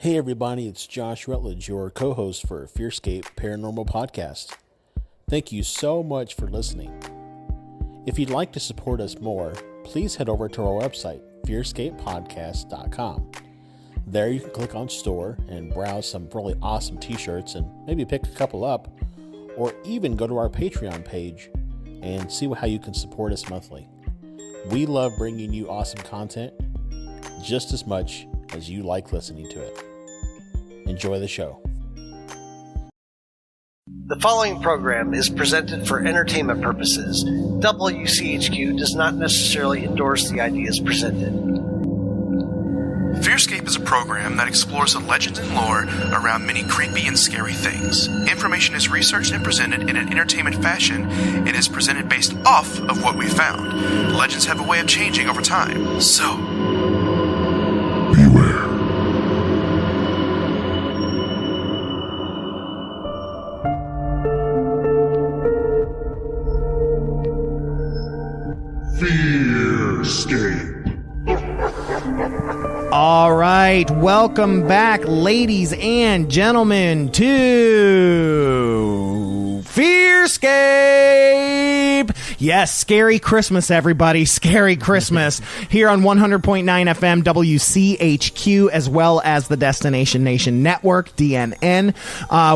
Hey everybody, it's Josh Rutledge, your co-host for FearScape Paranormal Podcast. Thank you so much for listening. If you'd like to support us more, please head over to our website, FearScapePodcast.com. There you can click on store and browse some really awesome t-shirts and maybe pick a couple up, or even go to our Patreon page and see how you can support us monthly. We love bringing you awesome content just as much as you like listening to it. Enjoy the show. The following program is presented for entertainment purposes. WCHQ does not necessarily endorse the ideas presented. FearScape is a program that explores the legends and lore around many creepy and scary things. Information is researched and presented in an entertainment fashion and is presented based off of what we found. Legends have a way of changing over time, so beware. FearScape. All right, welcome back, ladies and gentlemen, to FearScape. Yes, scary Christmas, everybody. Scary Christmas here on 100.9 FM WCHQ, as well as the Destination Nation Network, DNN.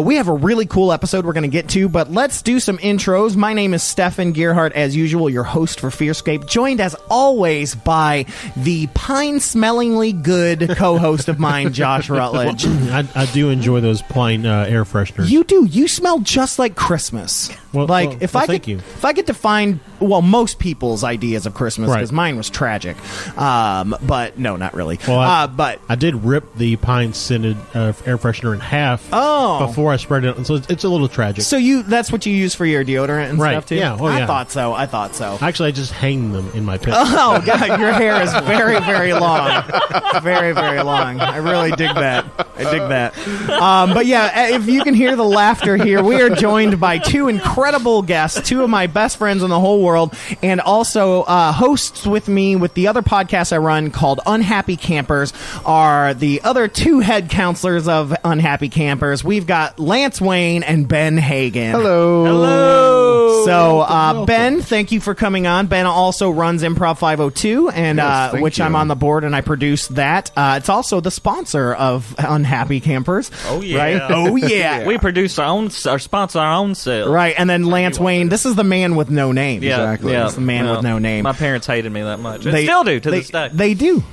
We have a really cool episode we're going to get to, but let's do some intros. My name is Stefan Gearhart, as usual, your host for FearScape, joined as always by the pine-smellingly good co-host of mine, Josh Rutledge. I do enjoy those pine air fresheners. You do. You smell just like Christmas. If I get to find most people's ideas of Christmas, because mine was tragic, but no, not really. Well, but I did rip the pine scented air freshener in half before I spread it, so it's a little tragic. So that's what you use for your deodorant and stuff too? Yeah. I thought so. Actually, I just hang them in my pit. Oh God, your hair is very, very long, very, very long. I really dig that. But yeah, if you can hear the laughter here, we are joined by two incredible guests, two of my best friends in the whole world, and also hosts with me with the other podcast I run called Unhappy Campers, are the other two head counselors of Unhappy Campers. We've got Lance Wayne and Ben Hagan. Hello. So Ben, thank you for coming on. Ben also runs Improv 502, and which I'm on the board, and I produce that. It's also the sponsor of Unhappy Campers. Oh yeah. Right? Oh yeah. We produce our sponsor our own sales. Right, and then Lance Wayne, this is the man with no name. Yeah, exactly. Yeah. It's the man with no name. My parents hated me that much. They still do to this day. They do.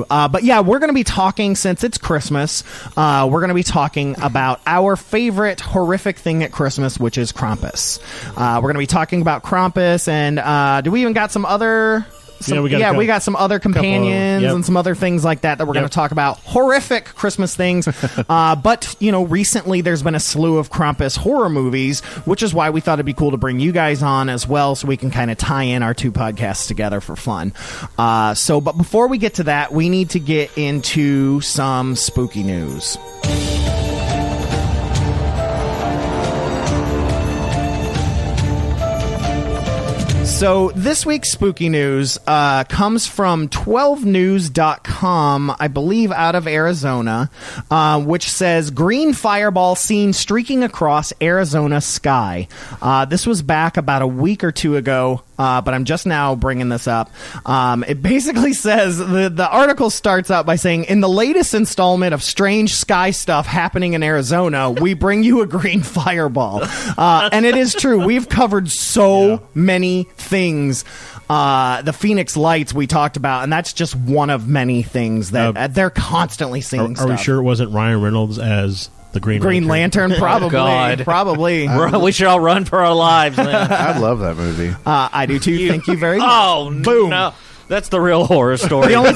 But yeah, we're going to be talking, since it's Christmas, we're going to be talking about our favorite horrific thing at Christmas, which is Krampus. We're going to be talking about Krampus, and do we even got some other... we got some other companions and some other things like that we're going to talk about. Horrific Christmas things. But, recently there's been a slew of Krampus horror movies, which is why we thought it'd be cool to bring you guys on as well, so we can kind of tie in our two podcasts together for fun. But before we get to that, we need to get into some spooky news. So this week's spooky news comes from 12news.com, I believe out of Arizona, which says, green fireball seen streaking across Arizona sky. This was back about a week or two ago, but I'm just now bringing this up. It basically says, the article starts out by saying, in the latest installment of strange sky stuff happening in Arizona, we bring you a green fireball. And it is true. We've covered so many things. The Phoenix Lights we talked about, and that's just one of many things that they're constantly seeing. Are we sure it wasn't Ryan Reynolds as the Green Lantern? Probably. God. Probably. We should all run for our lives, man. I love that movie. I do too. Thank you very much. Oh, boom. No. That's the real horror story. The only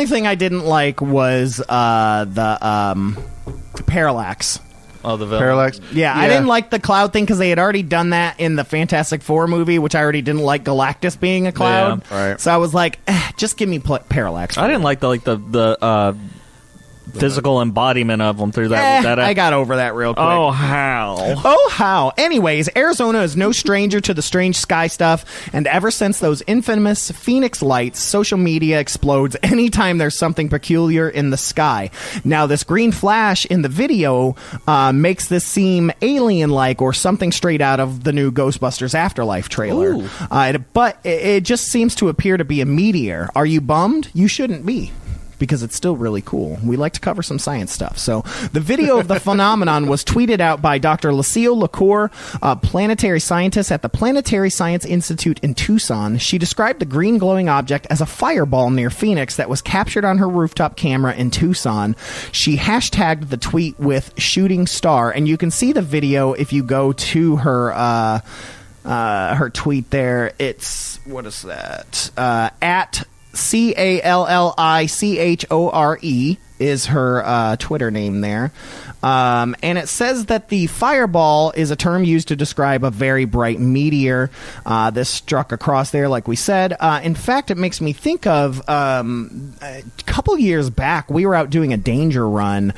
thing I didn't like was the Parallax. Oh, the villain. Parallax? Yeah, I didn't like the cloud thing because they had already done that in the Fantastic Four movie, which I already didn't like Galactus being a cloud. Yeah. Right. So I was like, just give me Parallax. I didn't like the physical embodiment of them through that. I got over that real quick. Oh, how? Anyways, Arizona is no stranger to the strange sky stuff, and ever since those infamous Phoenix lights, social media explodes anytime there's something peculiar in the sky. Now, this green flash in the video makes this seem alien-like or something straight out of the new Ghostbusters Afterlife trailer. But it just seems to appear to be a meteor. Are you bummed? You shouldn't be, because it's still really cool. We like to cover some science stuff. So the video of the phenomenon was tweeted out by Dr. Lucille LaCour, a planetary scientist at the Planetary Science Institute in Tucson. She described the green glowing object as a fireball near Phoenix that was captured on her rooftop camera in Tucson. She hashtagged the tweet with shooting star, and you can see the video if you go to her tweet there. It's, what is that? At CALLICHORE is her Twitter name there. And it says that the fireball is a term used to describe a very bright meteor. This struck across there, like we said. In fact, it makes me think of a couple years back, we were out doing a danger run.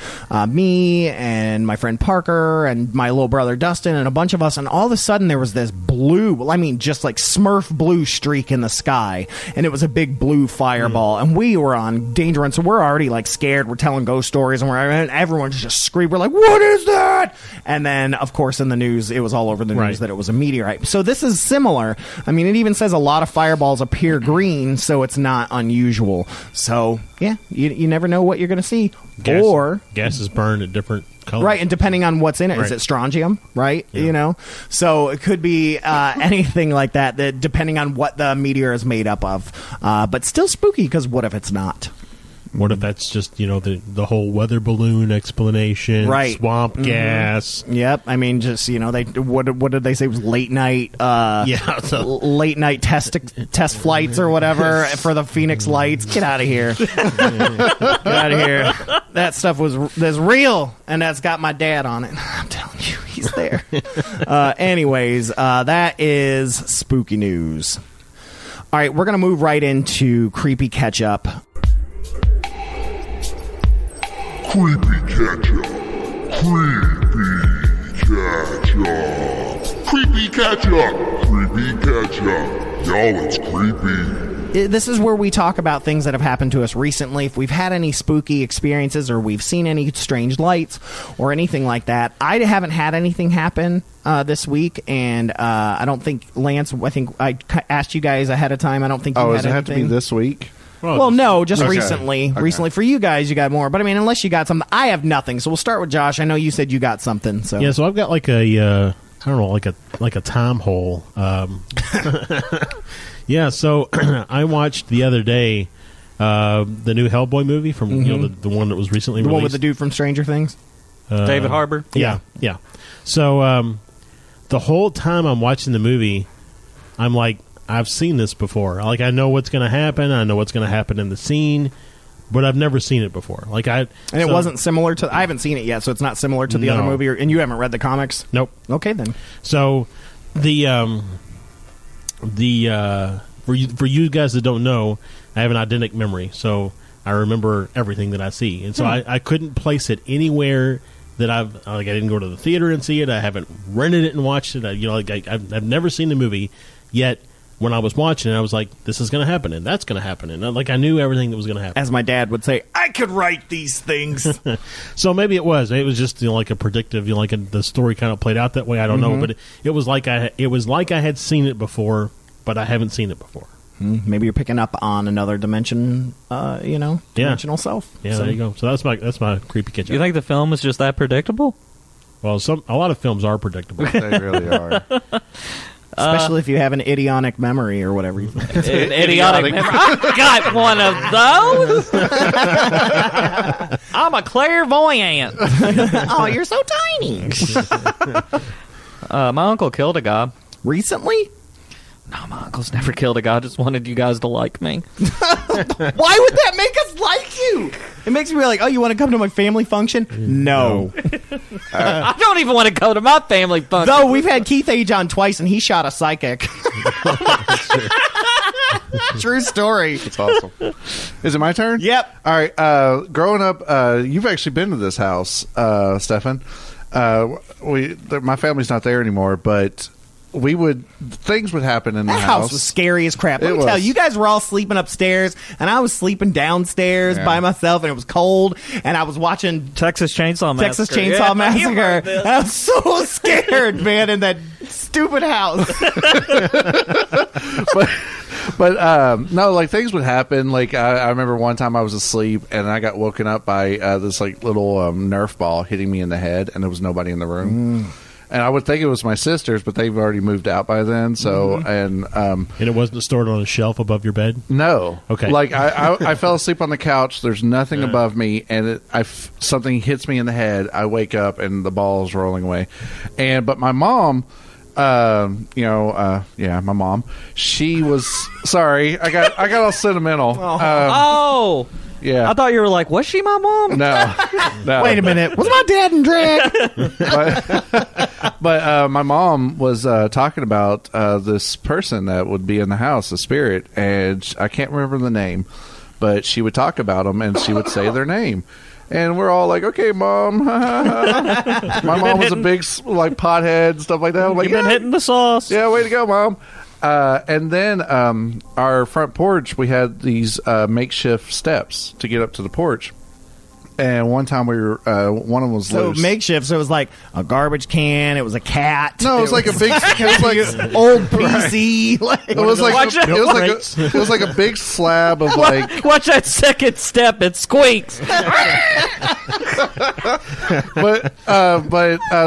Me and my friend Parker and my little brother Dustin and a bunch of us, and all of a sudden there was this blue, just like Smurf blue streak in the sky, and it was a big blue fireball, and we were on danger run, so we're already like scared. We're telling ghost stories, and everyone's just screaming. We're like, what is that? And then, of course, in the news, it was all over the news that it was a meteorite. So this is similar. I mean, it even says a lot of fireballs appear green, so it's not unusual. So, yeah, you never know what you're going to see. Gas is burned at different colors. Right, and depending on what's in it, is it strontium, right? Yeah. So it could be anything like that, depending on what the meteor is made up of. But still spooky, because what if it's not? What if that's just, the whole weather balloon explanation, swamp gas? Yep. I mean, just, what did they say? It was late night, late night test flights or whatever for the Phoenix lights. Get out of here. Get out of here. That stuff that's real, and that's got my dad on it. I'm telling you, he's there. Anyways, that is spooky news. All right, we're going to move right into creepy catch-up. Creepy catch-up. Creepy catch-up. Y'all, it's creepy. This is where we talk about things that have happened to us recently. If we've had any spooky experiences or we've seen any strange lights or anything like that. I haven't had anything happen this week, and I don't think, Lance, I think I asked you guys ahead of time. I don't think you had anything. Does it have to be this week? Well, no, just recently. Okay. Recently. For you guys, you got more. But, I mean, unless you got something. I have nothing. So we'll start with Josh. I know you said you got something. So yeah, so I've got like a, I don't know, like a time hole. Yeah, so I watched the other day the new Hellboy movie from the one that was recently released. The one with the dude from Stranger Things? David Harbour? Yeah. So the whole time I'm watching the movie, I'm like, I've seen this before. Like, I know what's going to happen. I know what's going to happen in the scene, but I've never seen it before. It wasn't similar to. I haven't seen it yet, so it's not similar to the other movie. And you haven't read the comics? Nope. Okay, then. So the for you guys that don't know, I have an eidetic memory, so I remember everything that I see, and so I couldn't place it anywhere that I didn't go to the theater and see it. I haven't rented it and watched it. I've never seen the movie yet. When I was watching it, I was like, this is going to happen, and that's going to happen. And I knew everything that was going to happen. As my dad would say, I could write these things. So maybe it was. It was just like a predictive, the story kind of played out that way. I don't know. But it was like I had seen it before, but I haven't seen it before. Maybe you're picking up on another dimension, dimensional self. Yeah, so there you go. So that's my creepy kitchen. You think the film is just that predictable? Well, a lot of films are predictable. They really are. Especially if you have an idiotic memory or whatever you think. An idiotic memory. I got one of those. I'm a clairvoyant. Oh, you're so tiny. My uncle killed a guy. Recently? No, my uncle's never killed a guy. I just wanted you guys to like me. Why would that make us like you? It makes me be like, oh, you want to come to my family function? No. I don't even want to go to my family function. Though we've had Keith Age on twice, and he shot a psychic. True story. It's awesome. Is it my turn? Yep. All right. Growing up, you've actually been to this house, Stefan. My family's not there anymore, but things would happen in the That house was scary as crap. Let me tell you, you guys were all sleeping upstairs, and I was sleeping downstairs by myself, and it was cold, and I was watching Texas Chainsaw Massacre. And I was so scared, man, in that stupid house. But no, like things would happen. Like I remember one time I was asleep and I got woken up by this like little Nerf ball hitting me in the head, and there was nobody in the room. And I would think it was my sisters, but they've already moved out by then. So and it wasn't stored on a shelf above your bed. No. Okay. Like I fell asleep on the couch. There's nothing above me, and something hits me in the head. I wake up and the ball's rolling away. But my mom. My mom. She was sorry. I got all sentimental. Yeah. I thought you were like, was she my mom? No. Wait a minute. Was my dad in drag? But my mom was talking about this person that would be in the house, a spirit, and I can't remember the name, but she would talk about them and she would say their name. And we're all like, okay, Mom. My mom was a big, like, pothead, stuff like that. I'm like, You've been hitting the sauce. Yeah, way to go, Mom. And then our front porch, we had these makeshift steps to get up to the porch. And one time we were, one of them was loose. Makeshift, so it was like a garbage can, it was a cat. No, it was like a big, it was like old PC. It was like a big slab of like. Watch that second step, it squeaks.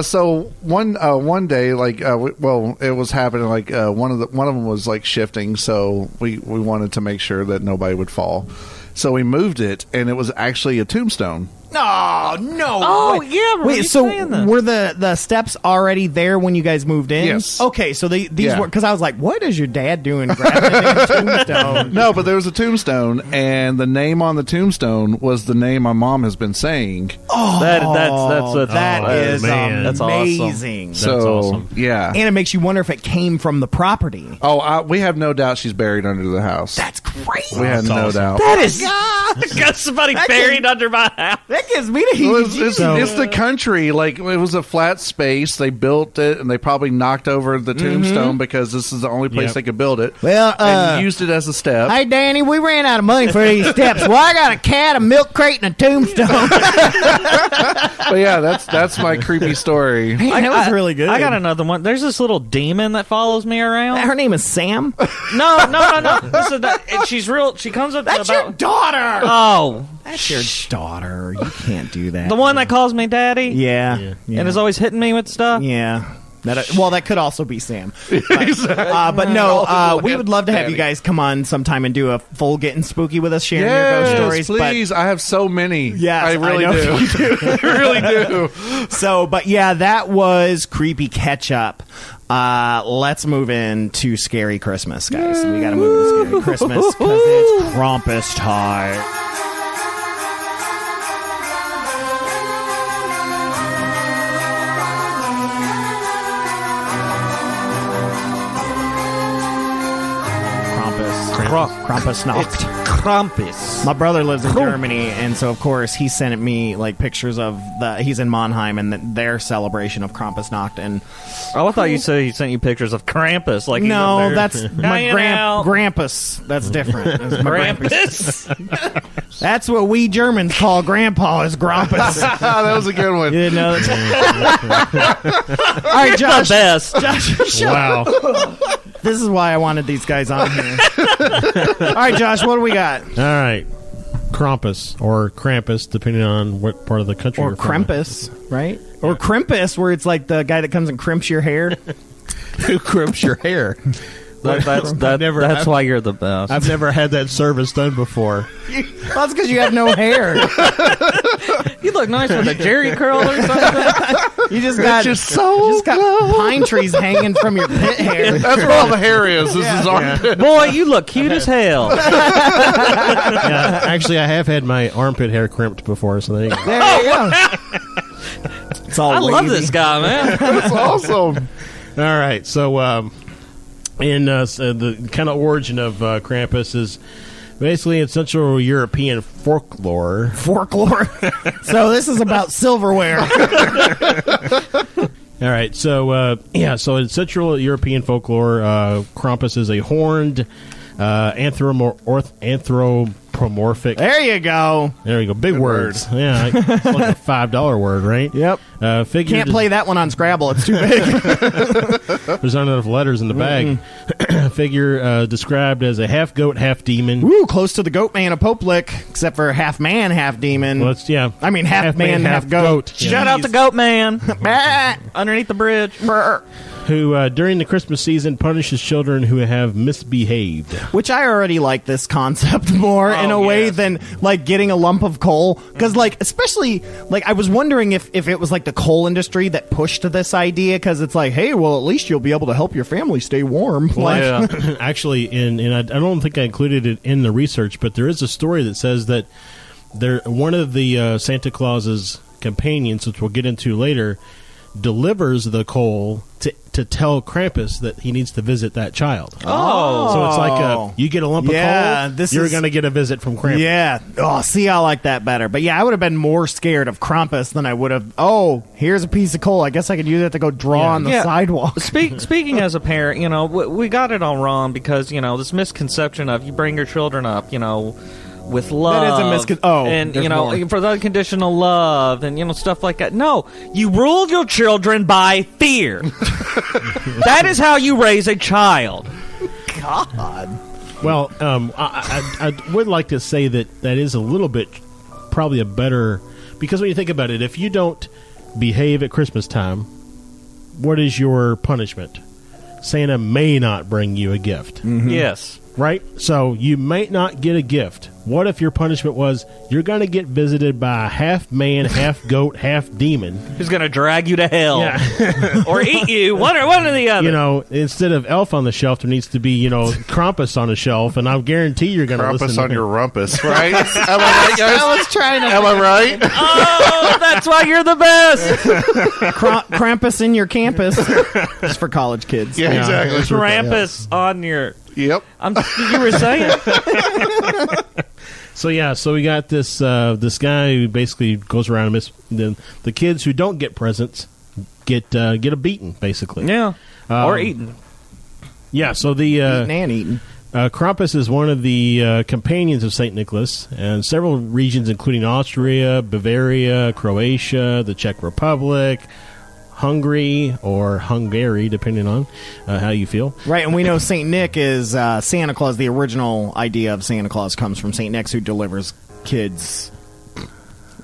So one day, like, it was happening. Like one of them was like shifting, so we wanted to make sure that nobody would fall. So we moved it, and it was actually a tombstone. Oh, no. Oh, way. yeah. Wait, so were the steps already there when you guys moved in? Yes. Okay, so these were, because I was like, what is your dad doing grabbing a tombstone? No, but there was a tombstone, and the name on the tombstone was the name my mom has been saying. Oh, that's amazing. Awesome. So, awesome. Yeah. And it makes you wonder if it came from the property. Oh, we have no doubt she's buried under the house. That's crazy. We had no doubt. That is... Got somebody buried under my house. That gives me the heebie-jeebies. It's the country. Like, it was a flat space. They built it, and they probably knocked over the tombstone because this is the only place they could build it. Well, and used it as a step. Hey, Danny, we ran out of money for these steps. Well, I got a cat, a milk crate, and a tombstone. But yeah, that's my creepy story. Man, that was really good. I got another one. There's this little demon that follows me around. Her name is Sam. No. Listen, she's real. She comes up. That's your daughter. Oh, that's your daughter. You can't do that. The one that calls me daddy. Yeah. And is always hitting me with stuff. Yeah. That could also be Sam. But no, we would love to have you guys come on sometime and do a full Getting Spooky with us, sharing your ghost stories. Please. I have so many. Yes, I really do. You do. I really do. So, but yeah, that was Creepy Catch-Up. Let's move into Scary Christmas, guys. We got to move into Scary Christmas because it's Krampus time. Krampusnacht. Krampus. My brother lives in Germany, and so of course he sent me like pictures of he's in Mannheim and their celebration of Krampusnacht. And I thought you said he sent you pictures of Krampus. Like no, that's my Grampus. That's different. That's my Grampus. That's what we Germans call Grandpa is Grampus. That was a good one. You didn't know that? All right, Josh. The best. Josh, Wow. This is why I wanted these guys on here. All right, Josh, what do we got? All right. Krampus or Krampus, depending on what part of the country or you're from. Krampus, right? Or Krampus, where it's like the guy that comes and crimps your hair. Who crimps your hair? That's why you're the best. I've never had that service done before. That's because you have no hair. You look nice with a Jerry curl or something. You just got pine trees hanging from your pit hair. That's where all the hair is. This is armpit. Boy, you look cute as hell. Yeah, actually, I have had my armpit hair crimped before, so there you go. There you go. It's all I love wavy. this guy, man. That's awesome. All right, so And the kind of origin of Krampus is basically in Central European folklore. Folklore. So this is about silverware. All right, so so in Central European folklore, Krampus is a horned anthropomorphic. There you go. There you go. Big words. Yeah, it's like a $5 word, right? Yep. Figure Can't play that one on Scrabble. It's too big. There's not enough letters in the bag. Figure described as a half goat, half demon. Woo, close to the goat man of Poplick, except for half man, half demon. Well, it's, yeah. I mean, half man, half goat. Yeah. Shout out to Goat Man underneath the bridge. Who, during the Christmas season, punishes children who have misbehaved. Which I already like this concept more in a way than, like, getting a lump of coal. Because, like, especially, like, I was wondering if it was, like, the coal industry that pushed this idea. Because it's like, hey, well, at least you'll be able to help your family stay warm. Well, actually, and I don't think I included it in the research, but there is a story that says that one of the Santa Claus's companions, which we'll get into later, delivers the coal to tell Krampus that he needs to visit that child. Oh. So it's like you get a lump of coal, you're going to get a visit from Krampus. Yeah. Oh, see, I like that better. But yeah, I would have been more scared of Krampus than I would have, here's a piece of coal. I guess I could use it to go draw on the sidewalk. Speaking as a parent, we got it all wrong because, this misconception of you bring your children up, with love. That is a and for the unconditional love and stuff like that. No, you rule your children by fear. That is how you raise a child. God. Well, I would like to say that is a little bit probably a better, because when you think about it, if you don't behave at Christmas time, what is your punishment? Santa may not bring you a gift. Mm-hmm. Yes. Right? So you may not get a gift. What if your punishment was you're going to get visited by a half man, half goat, half demon who's going to drag you to hell or eat you, one or the other? Instead of Elf on the Shelf, there needs to be Krampus on the shelf, and I guarantee you're going to listen to Krampus on your rumpus, right? Am I right, guys? I was trying to. Am I right? Oh, that's why you're the best. Krampus in your campus. It's for college kids. Yeah, exactly. Krampus on your. Yep. You were saying. So we got this guy who basically goes around and the kids who don't get presents get a beating, basically. Yeah, or eaten. Yeah, so the eaten and eaten. Krampus is one of the companions of Saint Nicholas, and several regions, including Austria, Bavaria, Croatia, the Czech Republic, Hungary, or Hungary, depending on how you feel. Right, and we know St. Nick is Santa Claus. The original idea of Santa Claus comes from St. Nick, who delivers kids,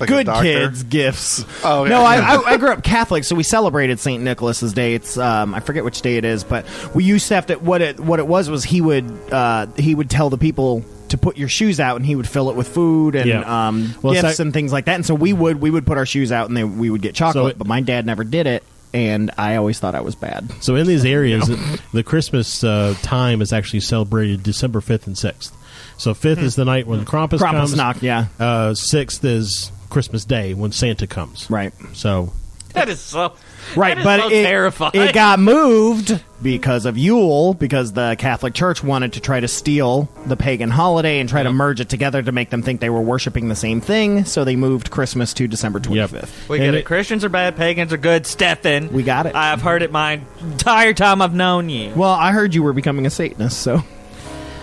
like good kids, gifts. Oh, yeah. No, I grew up Catholic, so we celebrated St. Nicholas's Day. It's I forget which day it is, but we used to have to. What it was he would tell the people to put your shoes out, and he would fill it with food and gifts and things like that. And so we would put our shoes out, and we would get chocolate. But my dad never did it, and I always thought I was bad. So in these areas, the Christmas time is actually celebrated December 5th and 6th. So 5th is the night when Krampus comes. 6th is Christmas Day when Santa comes. Right. So that is so. Right, that is but so terrifying. It got moved because of Yule, because the Catholic Church wanted to try to steal the pagan holiday and try to merge it together to make them think they were worshiping the same thing, so they moved Christmas to December 25th. We get it. Christians are bad, pagans are good, Stefan. We got it. I've heard it my entire time I've known you. Well, I heard you were becoming a Satanist, so...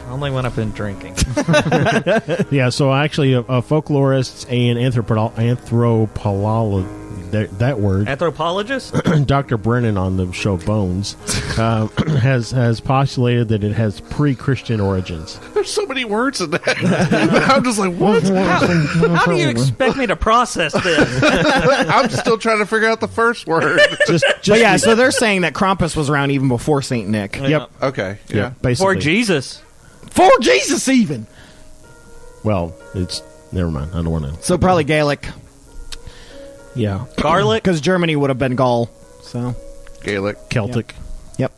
Only when I've been drinking. Yeah, so actually, folklorists and anthropologists, that word. Anthropologist? Dr. Brennan on the show Bones has postulated that it has pre-Christian origins. There's so many words in that. I'm just like, what? How do you expect me to process this? I'm still trying to figure out the first word. So they're saying that Krampus was around even before St. Nick. Yep. Okay. Yeah. Basically. Before Jesus. For Jesus, even. Well, it's never mind. I don't want to. So probably Gaelic. Yeah, garlic, because Germany would have been Gaul. So Gaelic, Celtic. Yep.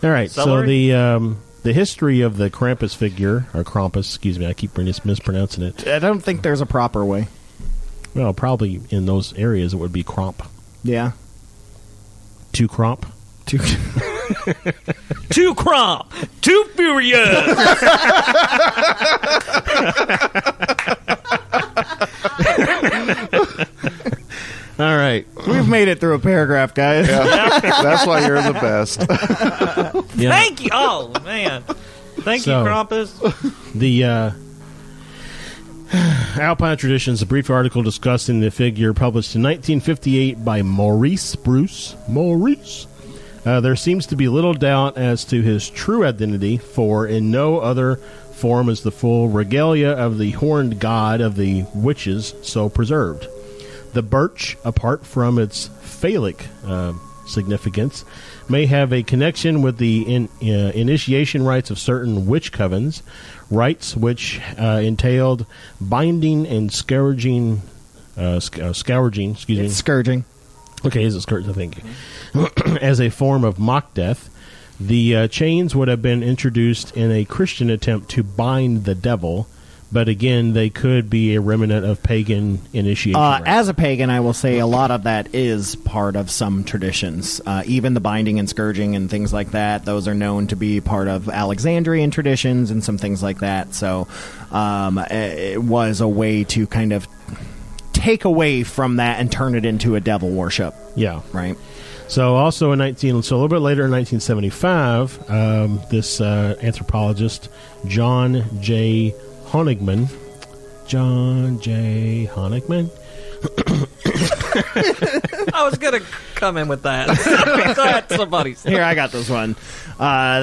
All right. Celery? So the history of the Krampus figure, or Krampus, excuse me, I keep mispronouncing it. I don't think there's a proper way. Well, probably in those areas it would be Kramp. Yeah. To Kramp. Too crump. Too furious. All right. We've made it through a paragraph, guys. Yeah, that's why you're the best. Yeah. Thank you. Oh, man. Thank you, Krampus. The Alpine Traditions, a brief article discussing the figure published in 1958 by Maurice Bruce. There seems to be little doubt as to his true identity, for in no other form is the full regalia of the horned god of the witches so preserved. The birch, apart from its phallic significance, may have a connection with the initiation rites of certain witch covens, rites which entailed binding and scourging. Excuse me. Scourging. Okay, is it scourging? Thank you. As a form of mock death, the chains would have been introduced in a Christian attempt to bind the devil. But again, they could be a remnant of pagan initiation rites. As a pagan, I will say a lot of that is part of some traditions. Even the binding and scourging and things like that, those are known to be part of Alexandrian traditions and some things like that. So it was a way to kind of take away from that and turn it into a devil worship. Yeah. Right. So also a little bit later in 1975, this anthropologist, John J. Honigman. I was going to come in with that. Glad somebody said. Here, I got this one.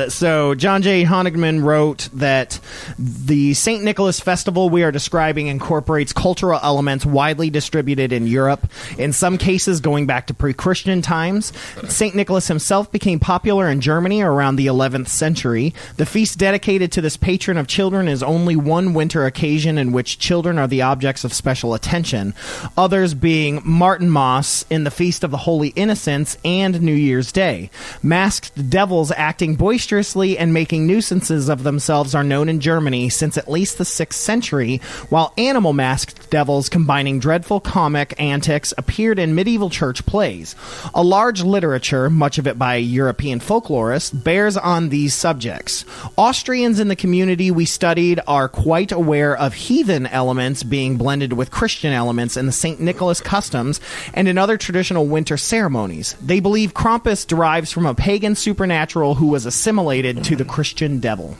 So John J. Honigman wrote that the St. Nicholas festival we are describing incorporates cultural elements widely distributed in Europe, in some cases going back to pre-Christian times. St. Nicholas himself became popular in Germany around the 11th century. The feast dedicated to this patron of children is only one winter occasion in which children are the objects of special attention, others being Martinmas in the Feast of the Holy Innocents and New Year's Day. Masked devils acting boisterously and making nuisances of themselves are known in Germany since at least the 6th century, while animal masked devils combining dreadful comic antics appeared in medieval church plays. A large literature, much of it by European folklorists, bears on these subjects. Austrians in the community we studied are quite aware of heathen elements being blended with Christian elements in the St. Nicholas customs and in other traditional winter ceremonies. They believe Krampus derives from a pagan supernatural who was assimilated to the Christian devil.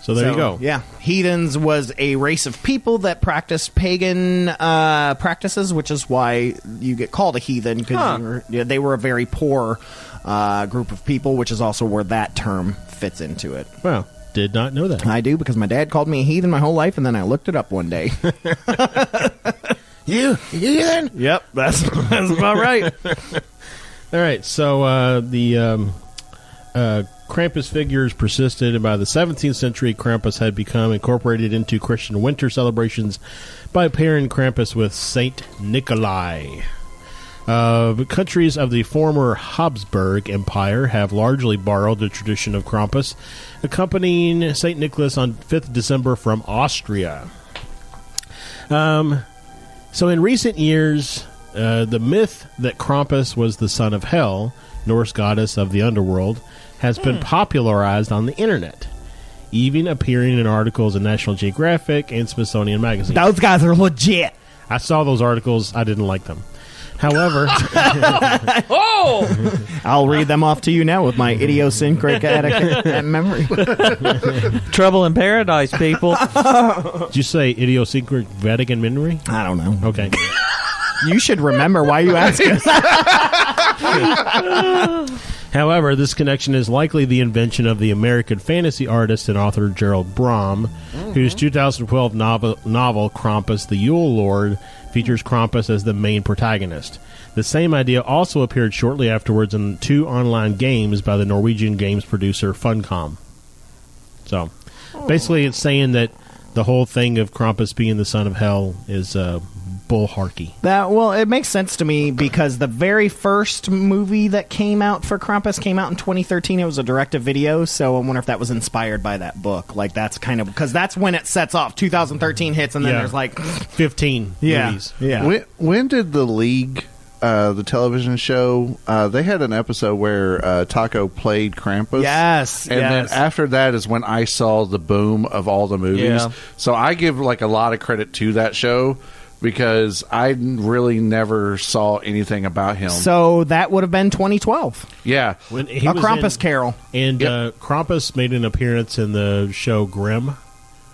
So there you go. Yeah. Heathens was a race of people that practiced pagan practices, which is why you get called a heathen, because they were a very poor group of people, which is also where that term fits into it. Wow. Did not know that. I do, because my dad called me a heathen my whole life, and then I looked it up one day. You heathen? Yep, that's about right. All right, so the Krampus figures persisted, and by the 17th century, Krampus had become incorporated into Christian winter celebrations by pairing Krampus with Saint Nikolai. Countries of the former Habsburg Empire have largely borrowed the tradition of Krampus, accompanying St. Nicholas on 5th December from Austria. So in recent years, the myth that Krampus was the son of Hel, Norse goddess of the underworld, has been popularized on the internet, even appearing in articles in National Geographic and Smithsonian magazines. Those guys are legit. I saw those articles. I didn't like them. However, I'll read them off to you now with my idiosyncratic memory. Trouble in paradise, people. did you say idiosyncratic Vatican memory? I don't know. Okay. You should remember why you asked us. However, this connection is likely the invention of the American fantasy artist and author Gerald Brom, whose 2012 novel Krampus, the Yule Lord, features Krampus as the main protagonist. The same idea also appeared shortly afterwards in 2 online games by the Norwegian games producer Funcom. So, basically it's saying that the whole thing of Krampus being the son of Hel is bullharky. Well, it makes sense to me because the very first movie that came out for Krampus came out in 2013. It was a direct-to-video, so I wonder if that was inspired by that book. Like, that's kind of... Because that's when it sets off. 2013 hits, and then there's like... 15 movies. Yeah. When did the League the television show, they had an episode where Taco played Krampus. Yes, and then after that is when I saw the boom of all the movies. Yeah. So I give like a lot of credit to that show because I really never saw anything about him. So that would have been 2012. Yeah, When he A was Krampus Carol. And Krampus made an appearance in the show Grimm.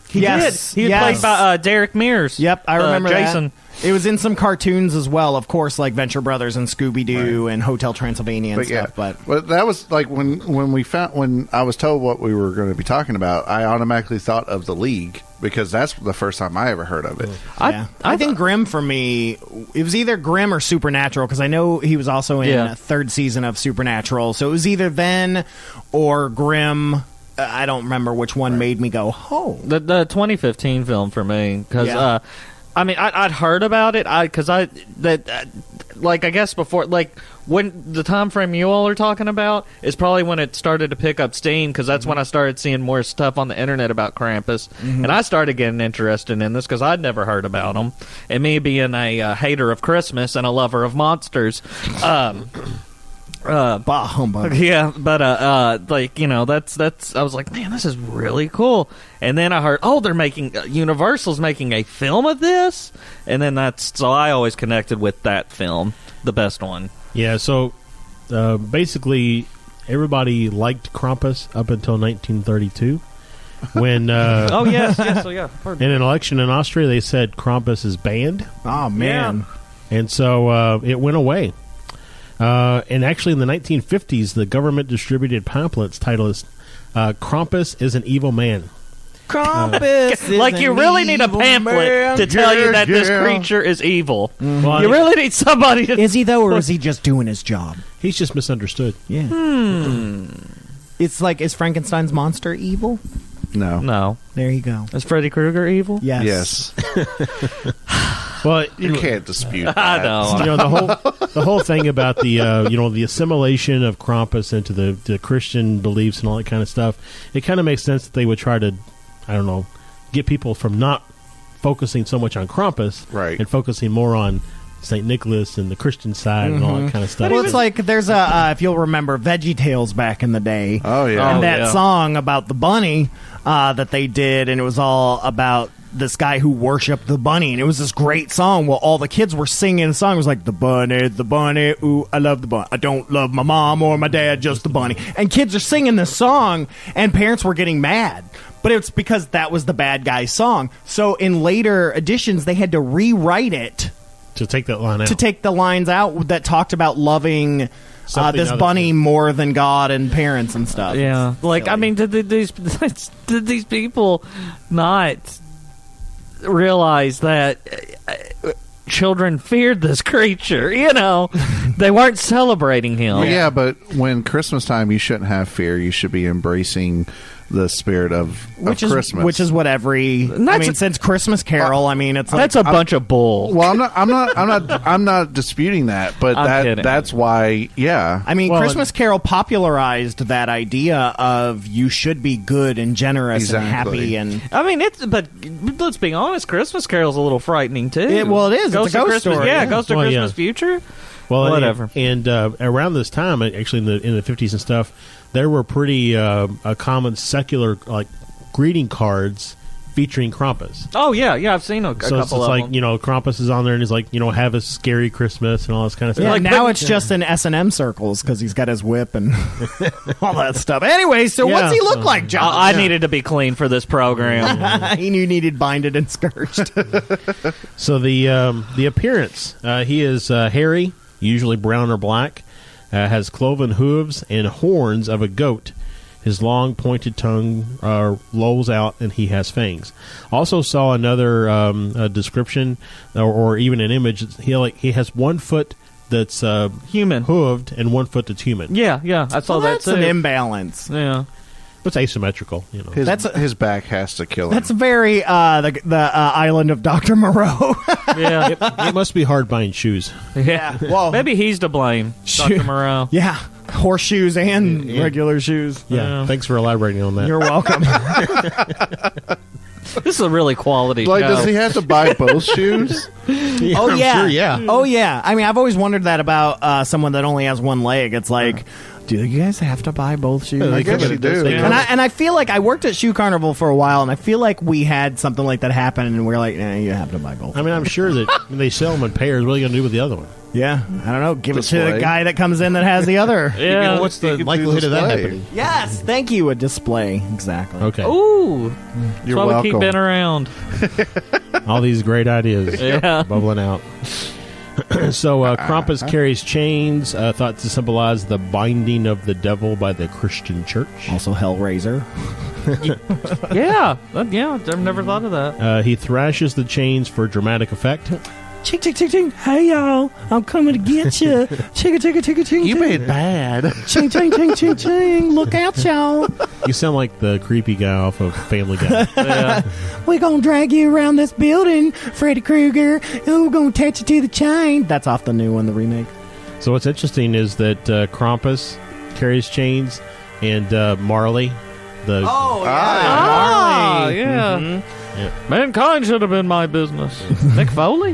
He Yes. did. He was Yes. played by Derek Mears. Yep, I remember Jason. that. It was in some cartoons as well, of course, like Venture Brothers and Scooby-Doo and Hotel Transylvania and stuff. But that was like when I was told what we were going to be talking about, I automatically thought of The League because that's the first time I ever heard of it. I think Grimm for me, it was either Grimm or Supernatural because I know he was also in a third season of Supernatural. So it was either then or Grimm. I don't remember which one made me go, oh. The 2015 film for me because I mean I'd heard about it I guess before like when the time frame you all are talking about is probably when it started to pick up steam because that's when I started seeing more stuff on the internet about Krampus and I started getting interested in this because I'd never heard about him, and me being a hater of Christmas and a lover of monsters. Bah humbug. Yeah, but like that's I was like, man, this is really cool. And then I heard, they're making Universal's making a film of this, and then so I always connected with that film, the best one. Yeah, so basically everybody liked Krampus up until 1932 when Oh yes, so yeah. in an election in Austria they said Krampus is banned. Oh, man. And so it went away. And actually, in the 1950s, the government distributed pamphlets titled Krampus is an Evil Man. Krampus is like you really need a pamphlet to tell you that this creature is evil. Well, you really need somebody to... Is he, though, or is he just doing his job? He's just misunderstood. Yeah. It's like, is Frankenstein's monster evil? No. There you go. Is Freddy Krueger evil? Yes. Well, You can't dispute that. I know. You know the whole thing about the the assimilation of Krampus into the Christian beliefs and all that kind of stuff. It kind of makes sense that they would try to, I don't know, get people from not focusing so much on Krampus, right, and focusing more on St. Nicholas and the Christian side and all that kind of stuff. Well, it's like there's if you'll remember VeggieTales back in the day. Oh yeah, and that song about the bunny that they did, and it was all about this guy who worshipped the bunny, and it was this great song. Well, all the kids were singing the song. It was like, the bunny, ooh, I love the bunny. I don't love my mom or my dad, just the bunny. And kids are singing this song, and parents were getting mad. But it's because that was the bad guy's song. So in later editions, they had to rewrite it. To take that line out. To take the lines out that talked about loving this bunny more than God and parents and stuff. Yeah. Like, silly. I mean, did these people not realize that children feared this creature? They weren't celebrating him. Yeah, but when Christmas time, you shouldn't have fear. You should be embracing the spirit of Christmas, which is what since Christmas Carol, it's that's a bunch of bull. Well, I'm not disputing that, but that's why. Yeah, Christmas Carol popularized that idea of you should be good and generous and happy, and but let's be honest, Christmas Carol's a little frightening too. It is. It's a ghost story. Yeah, Ghost of Christmas Future. Well, whatever. And around this time, actually in the 50s and stuff, there were pretty common secular greeting cards featuring Krampus. Oh yeah, I've seen a couple of them. So it's like Krampus is on there and he's like have a scary Christmas and all this kind of stuff. Yeah, now it's just in S&M circles because he's got his whip and all that stuff. Anyway, so what's he look like, John? I needed to be clean for this program. He needed binded and scourged. So the appearance, he is hairy, usually brown or black. Has cloven hooves and horns of a goat. His long pointed tongue lolls out, and he has fangs. Also saw another description, or even an image. He has 1 foot that's human hooved and 1 foot that's human. Yeah, I saw that too. That's an imbalance. Yeah. It's asymmetrical, His back has to kill him. That's very the island of Dr. Moreau. Yeah, it must be hard buying shoes. Yeah, well, maybe he's to blame, Dr. Moreau. Yeah, horseshoes and regular shoes. Yeah, thanks for elaborating on that. You're welcome. This is a really quality Like, show. does he have to buy both shoes? Yeah, Oh I'm yeah, sure, yeah. Oh yeah. I mean, I've always wondered that about someone that only has one leg. It's like, do you guys have to buy both shoes? I guess you do. And I feel like I worked at Shoe Carnival for a while, and I feel like we had something like that happen, and we're like, you have to buy both. I mean, I'm sure that when they sell them in pairs, what are you going to do with the other one? Yeah, I don't know. Give it to the Display. guy that comes in that has the other. Yeah. What's the You could do likelihood of that display. happening? Yes, thank you. A display, exactly. Okay. Ooh. You're That's why welcome. we keep Ben around. All these great ideas Yeah. bubbling out. So Krampus carries chains, thought to symbolize the binding of the devil by the Christian church. Also, Hellraiser. Yeah. I've never thought of that. He thrashes the chains for dramatic effect. Ching, ching, ching, ching. Hey, y'all. I'm coming to get you. Ching, ching, ching, ching. You made bad. Ching, ching, ching, ching, ching. Look out, y'all. You sound like the creepy guy off of Family Guy. Yeah. We're going to drag you around this building, Freddy Krueger. We're going to attach you to the chain. That's off the new one, the remake. So what's interesting is that Krampus carries chains, and Marley, the Ah, yeah. Mm-hmm. Yeah. Mankind should have been my business. Mick Foley?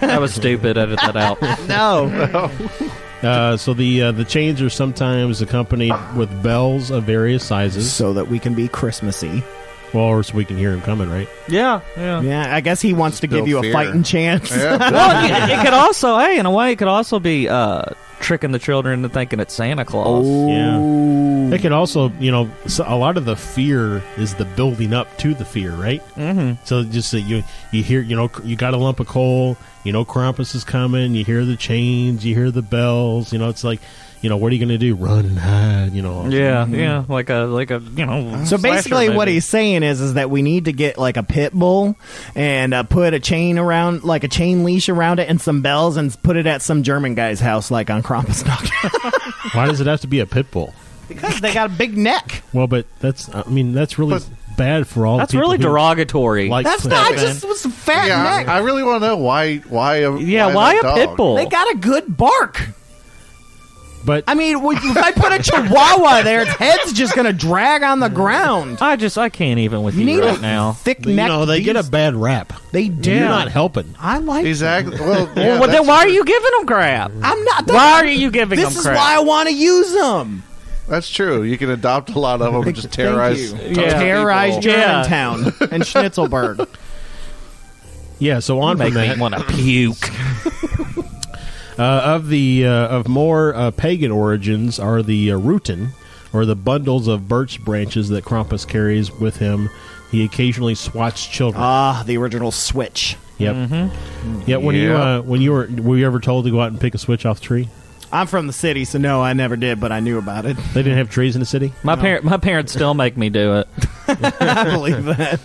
That was stupid. Edit that out. No. so the chains are sometimes accompanied with bells of various sizes, So that we can be Christmassy. well, or so we can hear him coming, right? Yeah, yeah. Yeah, I guess he wants to Build give you a fear. fighting chance. Yeah. Well, it could also, hey, in a way, it could also be tricking the children into thinking it's Santa Claus. Yeah. It can also, so a lot of the fear is the building up to the fear, right? Mm-hmm. So just that you hear, you got a lump of coal, Krampus is coming, you hear the chains, you hear the bells, it's like, what are you going to do? Run and hide, Yeah, yeah, like a So basically, slasher what movie. he's saying is that we need to get like a pit bull and put a chain around, like a chain leash around it, and some bells, and put it at some German guy's house, like on Krampusnacht. Why does it have to be a pit bull? Because they got a big neck. Well, but that's really bad for all That's the people really who derogatory. like That's to- not just was a fat Yeah, neck. I really want to know why why a that pit dog? bull? They got a good bark. But I mean, if I put a Chihuahua there, its head's just gonna drag on the ground. I can't even with You you need right a now. thick neck. they get a bad rap. They do. You're not helping. I like. Exactly. Well, Well, then that's why are true. you giving them crap? I'm not. Why are you giving them This is crap? why I want to use them. That's true. You can adopt a lot of them and just terrorize. Thank you. tons of Terrorize people. Yeah. Germantown and Schnitzelberg. Yeah, so on Make from me that, want to puke. of more pagan origins are the Rutin, or the bundles of birch branches that Krampus carries with him. He occasionally swats children. Ah, the original Switch. Yep. Yeah. When you were you ever told to go out and pick a switch off the tree? I'm from the city, so no, I never did, but I knew about it. They didn't have trees in the city. My parents still make me do it. I believe that.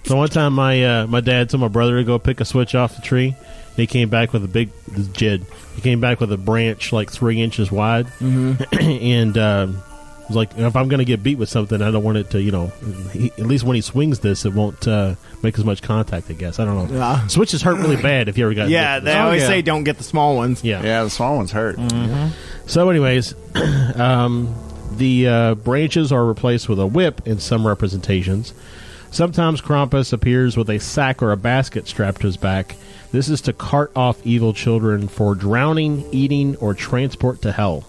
So one time my dad told my brother to go pick a switch off the tree. And he came back with He came back with a branch like 3 inches wide, and was like, if I'm going to get beat with something, I don't want it to, at least when he swings this, it won't make as much contact. I guess I don't know. Yeah. Switches hurt really bad if you ever got. Yeah, they always say don't get the small ones. Yeah. Yeah, the small ones hurt. So, anyways, the branches are replaced with a whip in some representations. Sometimes Krampus appears with a sack or a basket strapped to his back. This is to cart off evil children for drowning, eating, or transport to hell.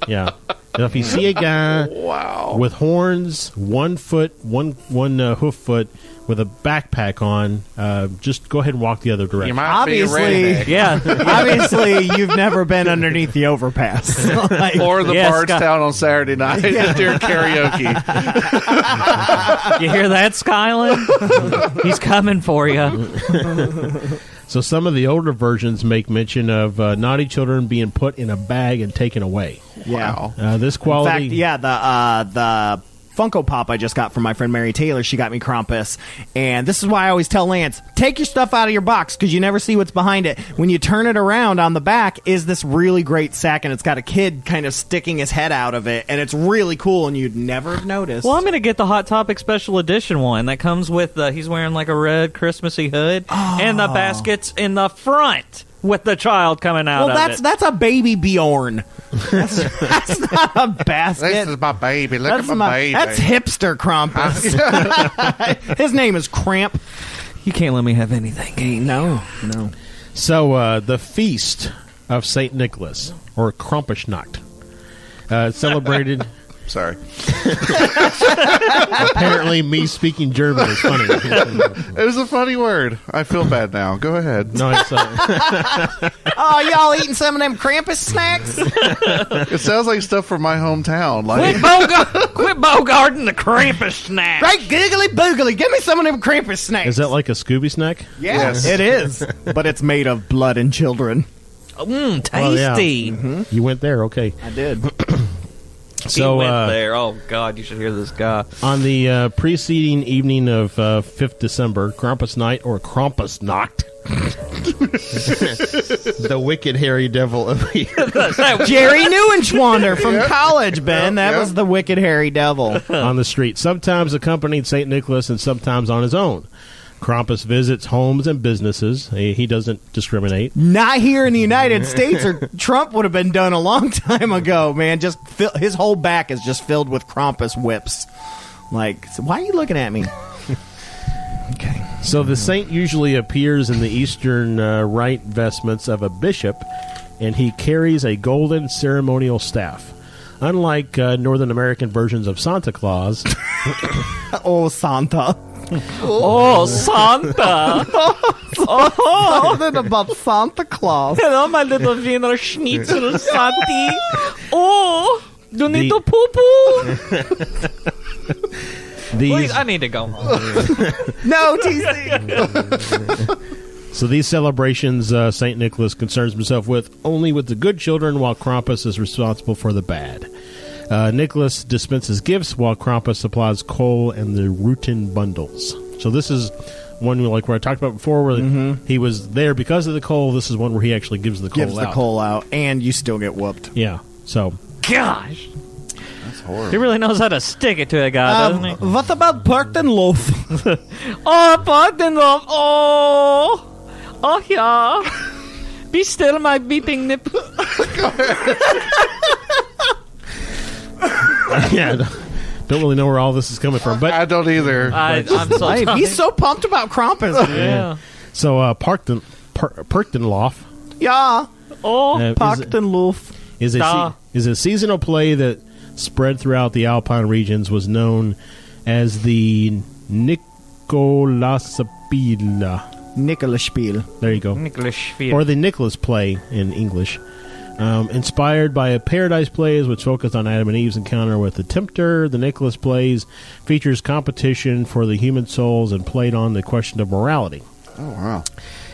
Yeah. Now, if you see a guy with horns, 1 foot, one hoof foot, with a backpack on, just go ahead and walk the other direction. You might Obviously, be a redneck. Yeah. obviously, you've never been underneath the overpass. Like, Or the Yes, Bardstown on Saturday night during karaoke. You hear that, Skyland? He's coming for you. So some of the older versions make mention of naughty children being put in a bag and taken away. yeah. This In quality... fact, yeah, the Funko Pop I just got from my friend Mary Taylor, she got me Krampus. And this is why I always tell Lance, take your stuff out of your box because you never see what's behind it. When you turn it around, on the back is this really great sack, and it's got a kid kind of sticking his head out of it. And it's really cool, and you'd never have noticed. Well, I'm going to get the Hot Topic Special Edition one that comes with, he's wearing like a red Christmassy hood and the baskets in the front. with the child coming out of it. That's a baby Bjorn. That's not a basket. This is my baby. Look at my baby. That's hipster Krampus. His name is Cramp. You can't let me have anything. No. So, the Feast of St. Nicholas, or Krampusnacht, celebrated... Sorry. Apparently, me speaking German is funny. It was a funny word. I feel bad now. Go ahead. No, it's Oh, y'all eating some of them Krampus snacks? It sounds like stuff from my hometown. Like Quit bogarting the Krampus snack. Right, googly boogly. Give me some of them Krampus snacks. Is that like a Scooby snack? Yes, it is. But it's made of blood and children. Tasty. Well, yeah. You went there, okay. I did. So, he went there. Oh, God, you should hear this guy. On the preceding evening of 5th December, Krampus Night, or Krampusnacht, the wicked hairy devil of Jerry Neuenschwander from college, Ben. That was the wicked hairy devil. on the street, sometimes accompanied St. Nicholas and sometimes on his own. Krampus visits homes and businesses. He doesn't discriminate. Not here in the United States, or Trump would have been done a long time ago, man. Just his whole back is just filled with Krampus whips. Like, so why are you looking at me? Okay. So the saint usually appears in the Eastern rite vestments of a bishop, and he carries a golden ceremonial staff. Unlike Northern American versions of Santa Claus... Oh, Santa. Oh, Santa. Something about Santa Claus. Hello, my little Wiener Schnitzel, Santi. Oh, you need to poo-poo. Please, I need to go home. No, TC. So these celebrations, St. Nicholas concerns himself only with the good children, while Krampus is responsible for the bad. Nicholas dispenses gifts, while Krampus supplies coal and the rotten bundles. So this is one like where I talked about before, where he was there because of the coal. This is one where he actually gives the coal out. And you still get whooped. Yeah. So, gosh, that's horrible. He really knows how to stick it to a guy, doesn't he? What about Partenloaf? Oh, Partenloaf. Oh, yeah. Be still, my beeping nip. Yeah, don't really know where all this is coming from, but I don't either. I'm so He's so pumped about Krampus. yeah. So Partenloaf, Yeah. Oh, Partenloaf. is a seasonal play that spread throughout the Alpine regions, was known as the Nikolaspiel. Nicholasspiel. There you go. Nicholas Spiel. Or the Nicholas play in English. Inspired by a Paradise Plays, which focused on Adam and Eve's encounter with the Tempter, the Nicholas Plays features competition for the human souls and played on the question of morality. Oh, wow.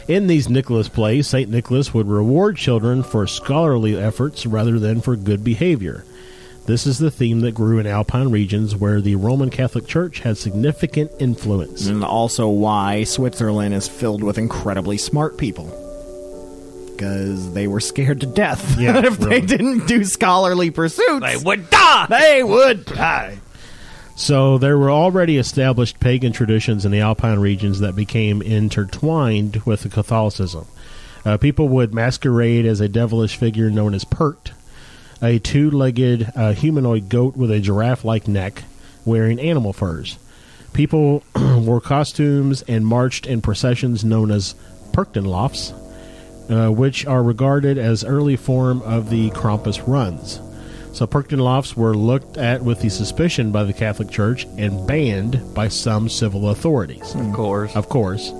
In these Nicholas Plays, St. Nicholas would reward children for scholarly efforts rather than for good behavior. This is the theme that grew in Alpine regions where the Roman Catholic Church had significant influence. And also why Switzerland is filled with incredibly smart people. Because they were scared to death. Yeah, if they didn't do scholarly pursuits, They would die. They would die. So there were already established pagan traditions in the Alpine regions that became intertwined with the Catholicism. People would masquerade as a devilish figure known as Pert, a two-legged humanoid goat with a giraffe-like neck, wearing animal furs. People wore costumes and marched in processions known as Perchtenlaufs, which are regarded as early form of the Krampus runs. So Perchtenlaufs were looked at with the suspicion by the Catholic Church and banned by some civil authorities. Of course.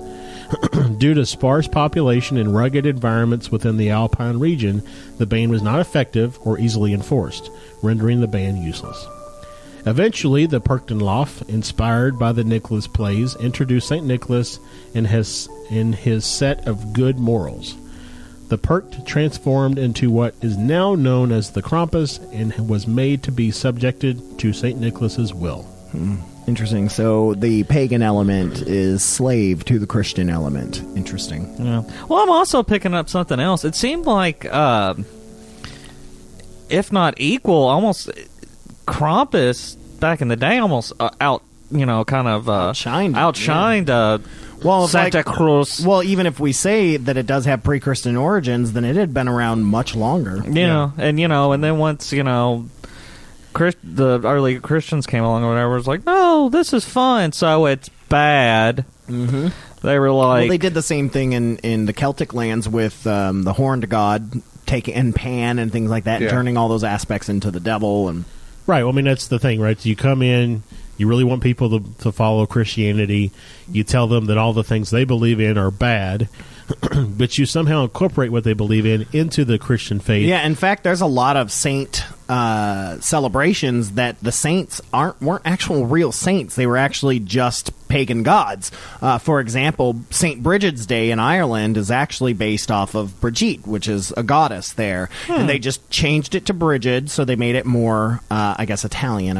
Due to sparse population and rugged environments within the Alpine region, the ban was not effective or easily enforced, rendering the ban useless. Eventually, the Perchtenlauf, inspired by the Nicholas plays, introduced St. Nicholas in his set of good morals. The Pert transformed into what is now known as the Krampus and was made to be subjected to St. Nicholas's will. Interesting. So the pagan element is slave to the Christian element. Interesting. Yeah. Well, I'm also picking up something else. It seemed like, if not equal, almost Krampus back in the day almost outshined. Well, Santa Cruz. Well, even if we say that it does have pre-Christian origins, then it had been around much longer. Yeah, and and then once the early Christians came along or whatever, it was like, no, this is fun, so it's bad. Mm-hmm. They were like, well, they did the same thing in the Celtic lands with the horned god taking Pan and things like that, and turning all those aspects into the devil. And right. Well, I mean, that's the thing, right? So you come in. You really want people to follow Christianity. You tell them that all the things they believe in are bad, but you somehow incorporate what they believe in into the Christian faith. Yeah, in fact, there's a lot of saint celebrations that the saints weren't actual real saints. They were actually just pagan gods. For example, St. Bridget's Day in Ireland is actually based off of Brigitte, which is a goddess there. And they just changed it to Bridget, so they made it more, Italian,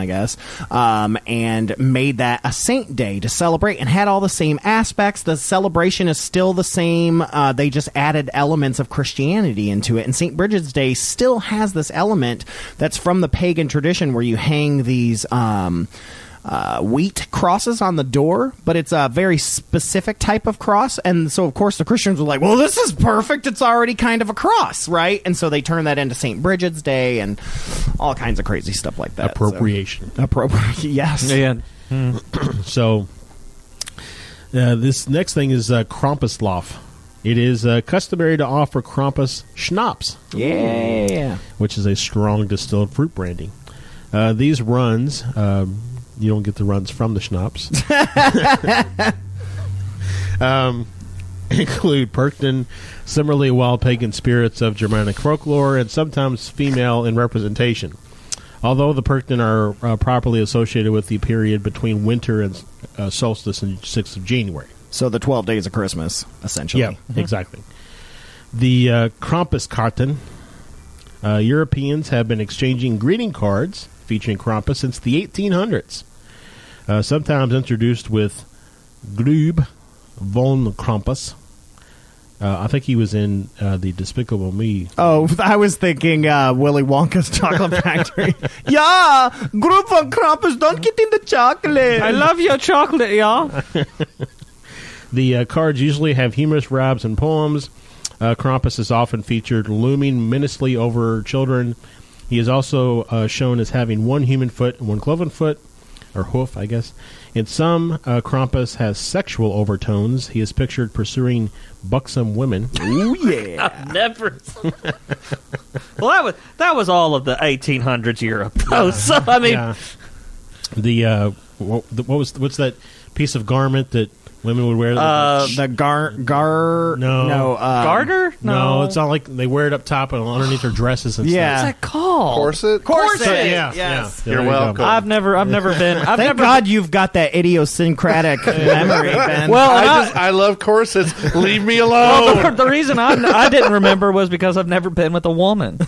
and made that a saint day to celebrate and had all the same aspects. The celebration is still the same. They just added elements of Christianity into it. And St. Bridget's Day still has this element that's from the pagan tradition where you hang these wheat crosses on the door, but it's a very specific type of cross. And so, of course, the Christians were like, well, this is perfect. It's already kind of a cross, right? And so they turned that into St. Bridget's Day and all kinds of crazy stuff like that. Appropriation. Yes. Yeah. So this next thing is Krampuslauf. It is customary to offer Krampus schnapps. Yeah. Which is a strong distilled fruit brandy. These runs, you don't get the runs from the schnapps, include Perchten, similarly wild pagan spirits of Germanic folklore, and sometimes female in representation. Although the Perchten are properly associated with the period between winter and solstice and 6th of January. So the 12 days of Christmas, essentially. Yeah, exactly. The Krampuskarten. Europeans have been exchanging greeting cards featuring Krampus since the 1800s. Sometimes introduced with Glüb von Krampus. I think he was in the Despicable Me. Oh, I was thinking Willy Wonka's Chocolate Factory. Yeah, Glüb von Krampus, don't get in the chocolate. I love your chocolate, yeah. The cards usually have humorous rhymes and poems. Krampus is often featured looming menacingly over children. He is also shown as having one human foot and one cloven foot, or hoof, I guess. In some, Krampus has sexual overtones. He is pictured pursuing buxom women. Ooh, yeah. I've never. Well, that was all of the 1800s Europe. Oh, so I mean, what's that piece of garment that women would wear? The garter? No, it's not like they wear it up top and underneath their dresses and stuff. What's that called? Corset. Yeah. Yes. Yeah. You're welcome. I've never been. Thank God you've got that idiosyncratic memory, Ben. Well, I love corsets. Leave me alone. Well, the reason I didn't remember was because I've never been with a woman.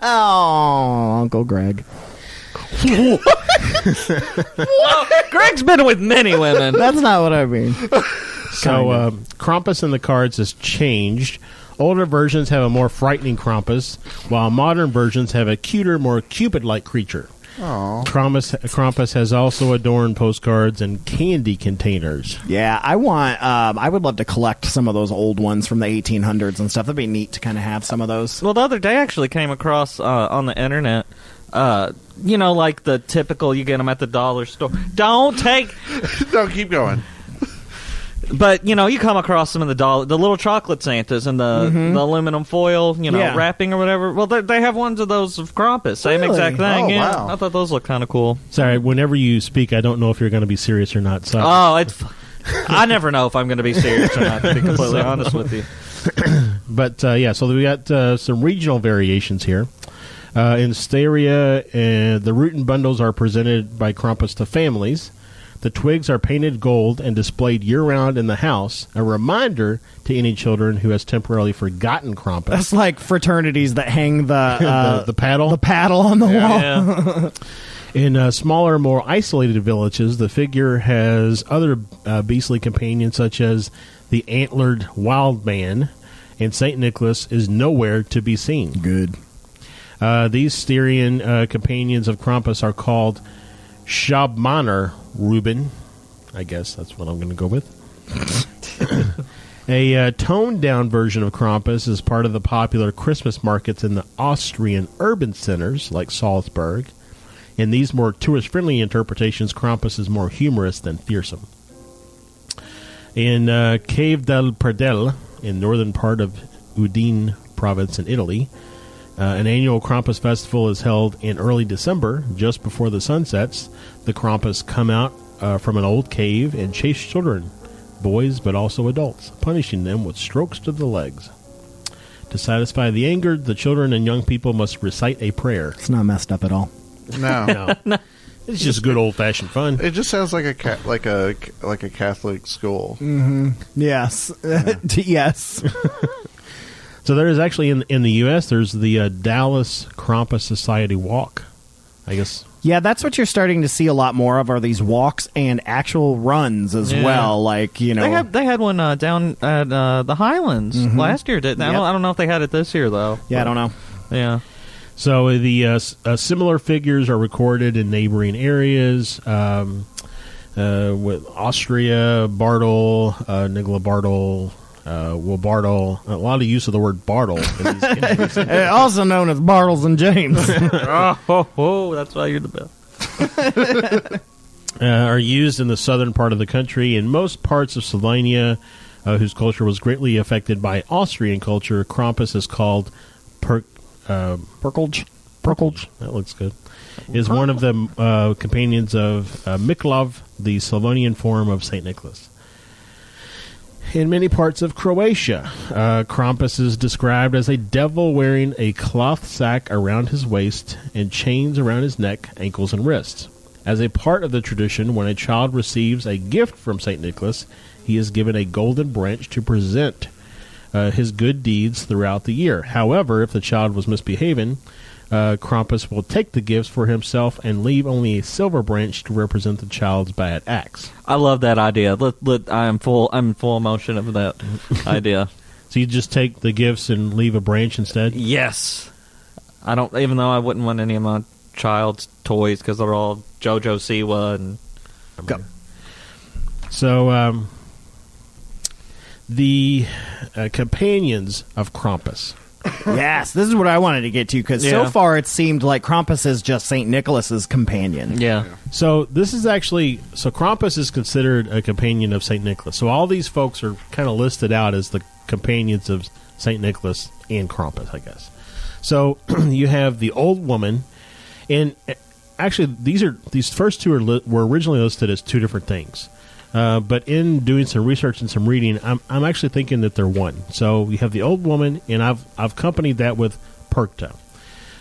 Oh, Uncle Greg. Well, Greg's been with many women. That's not what I mean. So Krampus in the cards has changed. Older versions have a more frightening Krampus, while modern versions have a cuter, more Cupid-like creature. Krampus has also adorned postcards and candy containers. Yeah, I would love to collect some of those old ones from the 1800s and stuff. That'd be neat to kind of have some of those. Well, the other day I actually came across on the internet, like the typical, you get them at the dollar store. Don't keep going. But, you come across some of the little chocolate Santas and the aluminum foil, wrapping or whatever. Well, they have ones of those of Krampus. Same Really? exact thing. Oh, yeah. wow. I thought those looked kind of cool. Sorry, whenever you speak, I don't know if you're going to be serious or not. So. Oh, I never know if I'm going to be serious or not, to be completely honest with you. But, so we got some regional variations here. In Styria, the root and bundles are presented by Krampus to families. The twigs are painted gold and displayed year-round in the house, a reminder to any children who has temporarily forgotten Krampus. That's like fraternities that hang the paddle. The paddle on the wall. Yeah. In smaller, more isolated villages, the figure has other beastly companions, such as the antlered wild man, and St. Nicholas is nowhere to be seen. Good. These Styrian companions of Krampus are called Schabmaner Reuben. I guess that's what I'm going to go with. A toned-down version of Krampus is part of the popular Christmas markets in the Austrian urban centers, like Salzburg. In these more tourist-friendly interpretations, Krampus is more humorous than fearsome. In Cave del Pradel, in northern part of Udine province in Italy, an annual Krampus festival is held in early December, just before the sun sets. The Krampus come out from an old cave and chase children, boys but also adults, punishing them with strokes to the legs. To satisfy the anger, the children and young people must recite a prayer. It's not messed up at all. No. It's just good old-fashioned fun. It just sounds like a Catholic school. Yes. Yes. So there is actually, in the U.S., there's the Dallas Krampus Society Walk, I guess. Yeah, that's what you're starting to see a lot more of, are these walks and actual runs as well. Like, you know, they had one down at the Highlands last year. Didn't they? Yep. I don't know if they had it this year though. Yeah, I don't know. Yeah. So the similar figures are recorded in neighboring areas with Austria, Bartle, Nigla Bartle, Bartle. A lot of use of the word Bartle. In these Also known as Bartles and James. That's why you're the best. are used in the southern part of the country. In most parts of Slovenia, whose culture was greatly affected by Austrian culture, Krampus is called Perkelj. That looks good. Is one of the companions of Miklav, the Slavonian form of St. Nicholas. In many parts of Croatia, Krampus is described as a devil wearing a cloth sack around his waist and chains around his neck, ankles, and wrists. As a part of the tradition, when a child receives a gift from St. Nicholas, he is given a golden branch to present his good deeds throughout the year. However, if the child was misbehaving, Krampus will take the gifts for himself and leave only a silver branch to represent the child's bad acts. I love that idea. I'm in full emotion of that idea. So you just take the gifts and leave a branch instead? Yes. I don't. Even though I wouldn't want any of my child's toys because they're all JoJo Siwa and. Go. So the companions of Krampus. Yes, this is what I wanted to get to, because so far it seemed like Krampus is just St. Nicholas's companion. Yeah. So this is actually, Krampus is considered a companion of St. Nicholas. So all these folks are kind of listed out as the companions of St. Nicholas and Krampus, I guess. So you have the old woman, and actually these first two were originally listed as two different things. But in doing some research and some reading, I'm actually thinking that they're one. So you have the old woman, and I've accompanied that with Perkta.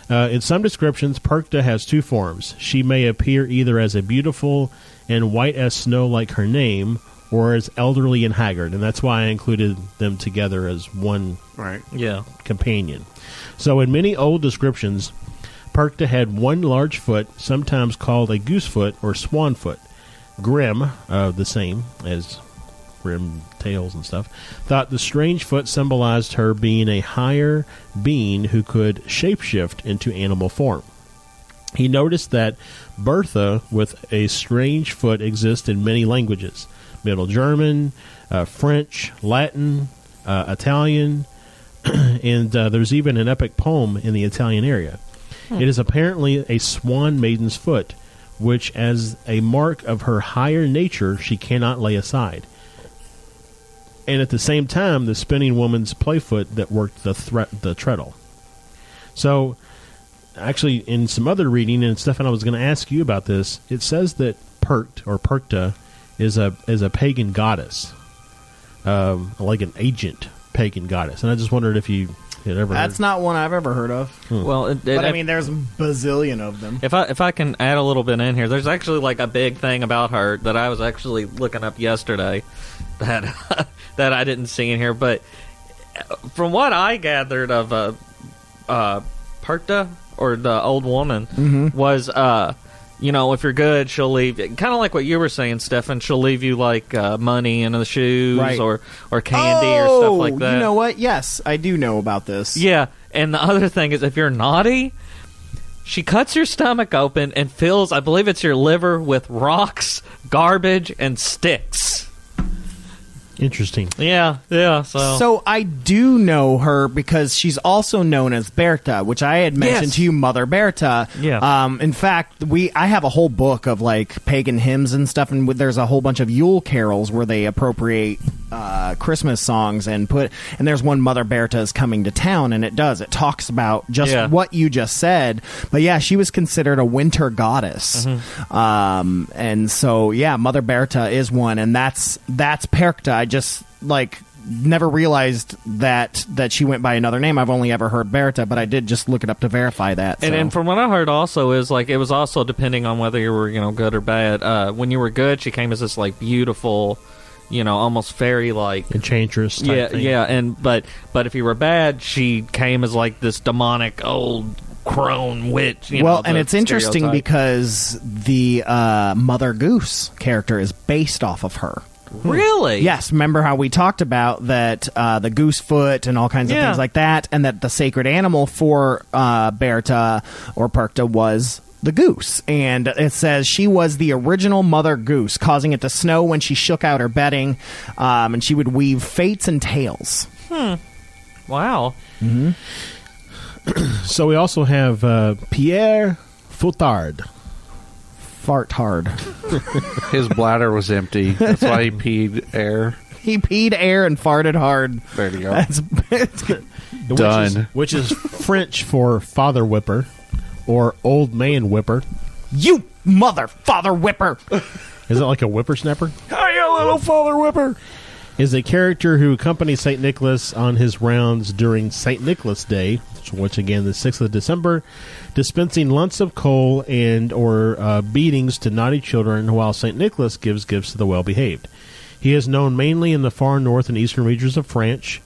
In some descriptions, Perkta has two forms. She may appear either as a beautiful and white as snow like her name, or as elderly and haggard, and that's why I included them together as one companion. So in many old descriptions, Perkta had one large foot, sometimes called a goose foot or swan foot. Grimm, the same as Grimm tales and stuff, thought the strange foot symbolized her being a higher being who could shapeshift into animal form. He noticed that Bertha with a strange foot exists in many languages: Middle German, French, Latin, Italian, and there's even an epic poem in the Italian area. It is apparently a swan maiden's foot, which, as a mark of her higher nature, she cannot lay aside. And at the same time, the spinning woman's playfoot that worked the treadle. So, actually, in some other reading, and Stefan, I was going to ask you about this, it says that Perkta is a pagan goddess, like an ancient pagan goddess. And I just wondered if you had ever That's not one I've ever heard of. Well, but I mean, there's a bazillion of them. If I can add a little bit in here, there's actually like a big thing about her that I was actually looking up yesterday that that I didn't see in here. But from what I gathered of Perkta, or the old woman, was if you're good, she'll leave, kind of like what you were saying, Stefan, she'll leave you like money in the shoes, right, or candy or stuff like that. You know what? Yes, I do know about this. Yeah, and the other thing is, if you're naughty, she cuts your stomach open and fills, I believe it's your liver, with rocks, garbage, and sticks. Interesting. Yeah. So I do know her because she's also known as Berta, which I had mentioned Yes. to you, Mother Berta. Yeah. In fact, I have a whole book of like pagan hymns and stuff, and there's a whole bunch of Yule carols where they appropriate Christmas songs and there's one, Mother Berta is coming to town, and it talks about just what you just said. But yeah, she was considered a winter goddess. And so yeah, Mother Berta is one, and that's Perkta. I just never realized that she went by another name. I've only ever heard Berta, but I did just look it up to verify that. And from what I heard also is it was also depending on whether you were good or bad. When you were good, she came as this beautiful, almost fairy like Enchantress type thing. and but if you were bad, she came as this demonic old crone witch. And it's interesting because the Mother Goose character is based off of her. Really? Yes. Remember how we talked about that the goose foot and all kinds of things like that, and that the sacred animal for Berta or Perkta was the goose. And it says she was the original Mother Goose, causing it to snow when she shook out her bedding, and she would weave fates and tales. Wow. Mm-hmm. So we also have Pierre Foutard. Fart hard. His bladder was empty. That's why he peed air. He peed air and farted hard. There you go. That's Done. Which is French for father whipper or old man whipper. You father whipper. Is it like a whippersnapper? Hey, you little father whipper. Is a character who accompanies St. Nicholas on his rounds during St. Nicholas Day, which again the 6th of December, dispensing lunts of coal and or beatings to naughty children, while St. Nicholas gives gifts to the well-behaved. He is known mainly in the far north and eastern regions of France,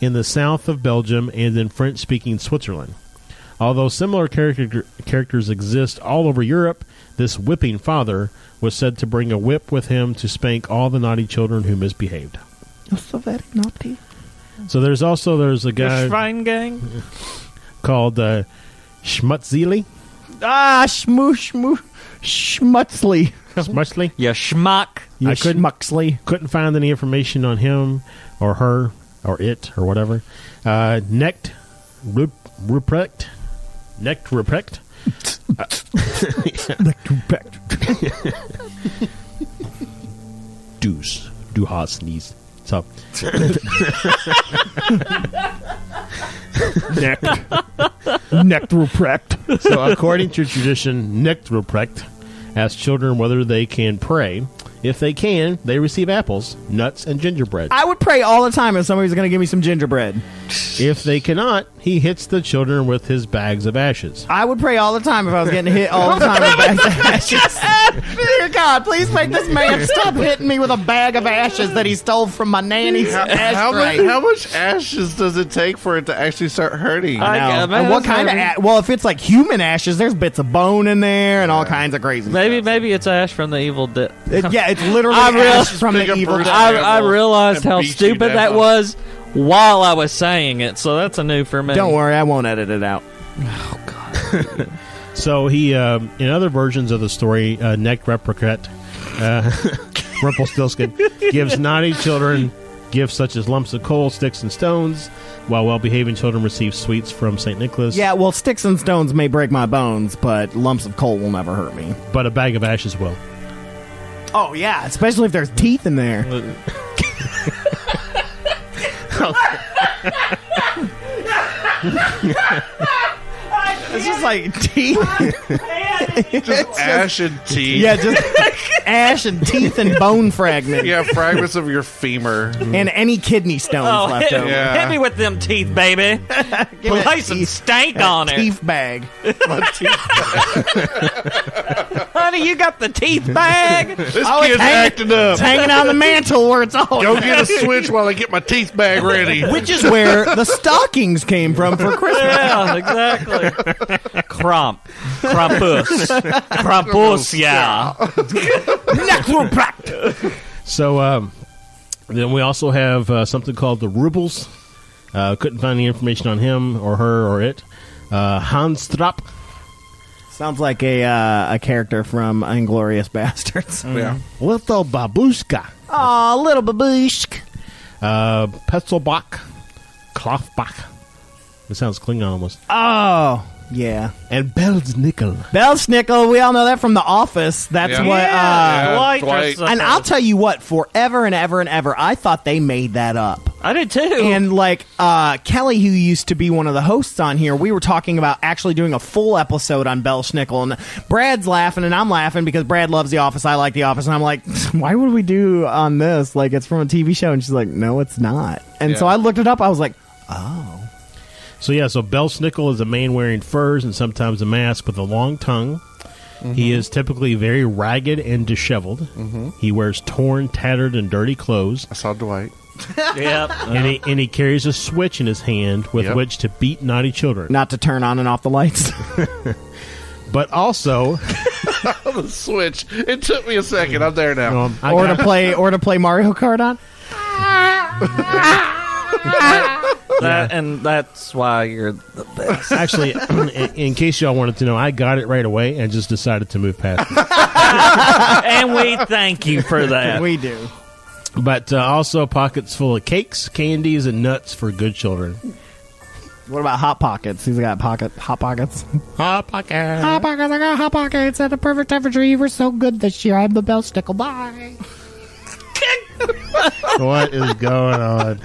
in the south of Belgium, and in French-speaking Switzerland. Although similar characters exist all over Europe, this whipping father was said to bring a whip with him to spank all the naughty children who misbehaved. You're so very naughty. So there's a guy Schwein gang called Schmutzli. Schmutzli. Schmutzli? Yeah, schmuck. I couldn't find any information on him or her or it or whatever. Necht Ruprecht. Du hast nichts. So. Necht Ruprecht. So according to tradition, Necht Ruprecht asks children whether they can pray. If they can, they receive apples, nuts, and gingerbread. I would pray all the time if somebody's going to give me some gingerbread. If they cannot, he hits the children with his bags of ashes. I would pray all the time if I was getting hit all the time with bags of ashes. Dear God, please make this man stop hitting me with a bag of ashes that he stole from my nanny's ashtray. How much ashes does it take for it to actually start hurting? I know. And what kind of well, if it's like human ashes, there's bits of bone in there and all kinds of crazy stuff. Maybe it's ash from the Evil Dead. Yeah, it's literally ash from the Evil Dead. I realized how stupid that was while I was saying it, so that's a new for me. Don't worry, I won't edit it out. Oh, God. So he, in other versions of the story, Necht Ruprecht, Rumpelstiltskin, gives naughty children gifts such as lumps of coal, sticks, and stones, while well-behaving children receive sweets from St. Nicholas. Yeah, well, sticks and stones may break my bones, but lumps of coal will never hurt me. But a bag of ashes will. Oh, yeah, especially if there's teeth in there. It's just like teeth. Just ash and teeth. Yeah, just ash and teeth and bone fragments. Yeah, fragments of your femur. And any kidney stones left over. Yeah. Hit me with them teeth, baby. Lay some stank on it. Teeth bag. Honey, you got the teeth bag? This kid's acting up. It's hanging on the mantle where it's all. Go get a switch while I get my teeth bag ready. Which is where the stockings came from for Christmas. Yeah, exactly. Krampus, yeah. So then we also have something called the Rubles. Couldn't find any information on him or her or it. Hans Strapp. Sounds like a character from Inglourious Bastards. Yeah. Little babushka. Oh, little babushk. Petzelbach. Klofbach. It sounds Klingon almost. Oh, yeah. And Belsnickel. Belsnickel, we all know that from The Office. That's Yeah. what... Yeah, Dwight. and I'll tell you what, forever and ever and ever, I thought they made that up. I did too. And like Kelly, who used to be one of the hosts on here, we were talking about actually doing a full episode on Belsnickel, and Brad's laughing and I'm laughing because Brad loves The Office, I like The Office, and I'm like, why would we do on this? Like, it's from a TV show. And she's like, no, it's not. And so I looked it up. I was like, oh. So Belsnickel is a man wearing furs and sometimes a mask with a long tongue. Mm-hmm. He is typically very ragged and disheveled. Mm-hmm. He wears torn, tattered, and dirty clothes. I saw Dwight. Yep. And he carries a switch in his hand with which to beat naughty children. Not to turn on and off the lights. But also... The switch. It took me a second. I'm there now. To play Mario Kart on? And that's why you're the best. Actually, in case y'all wanted to know, I got it right away and just decided to move past it. And we thank you for that. We do. But also pockets full of cakes, candies, and nuts for good children. What about Hot Pockets? He's got Hot Pockets. Hot Pockets. Hot Pockets. I got Hot Pockets at the perfect temperature. You were so good this year. I'm the Belsnickel. Bye. What is going on?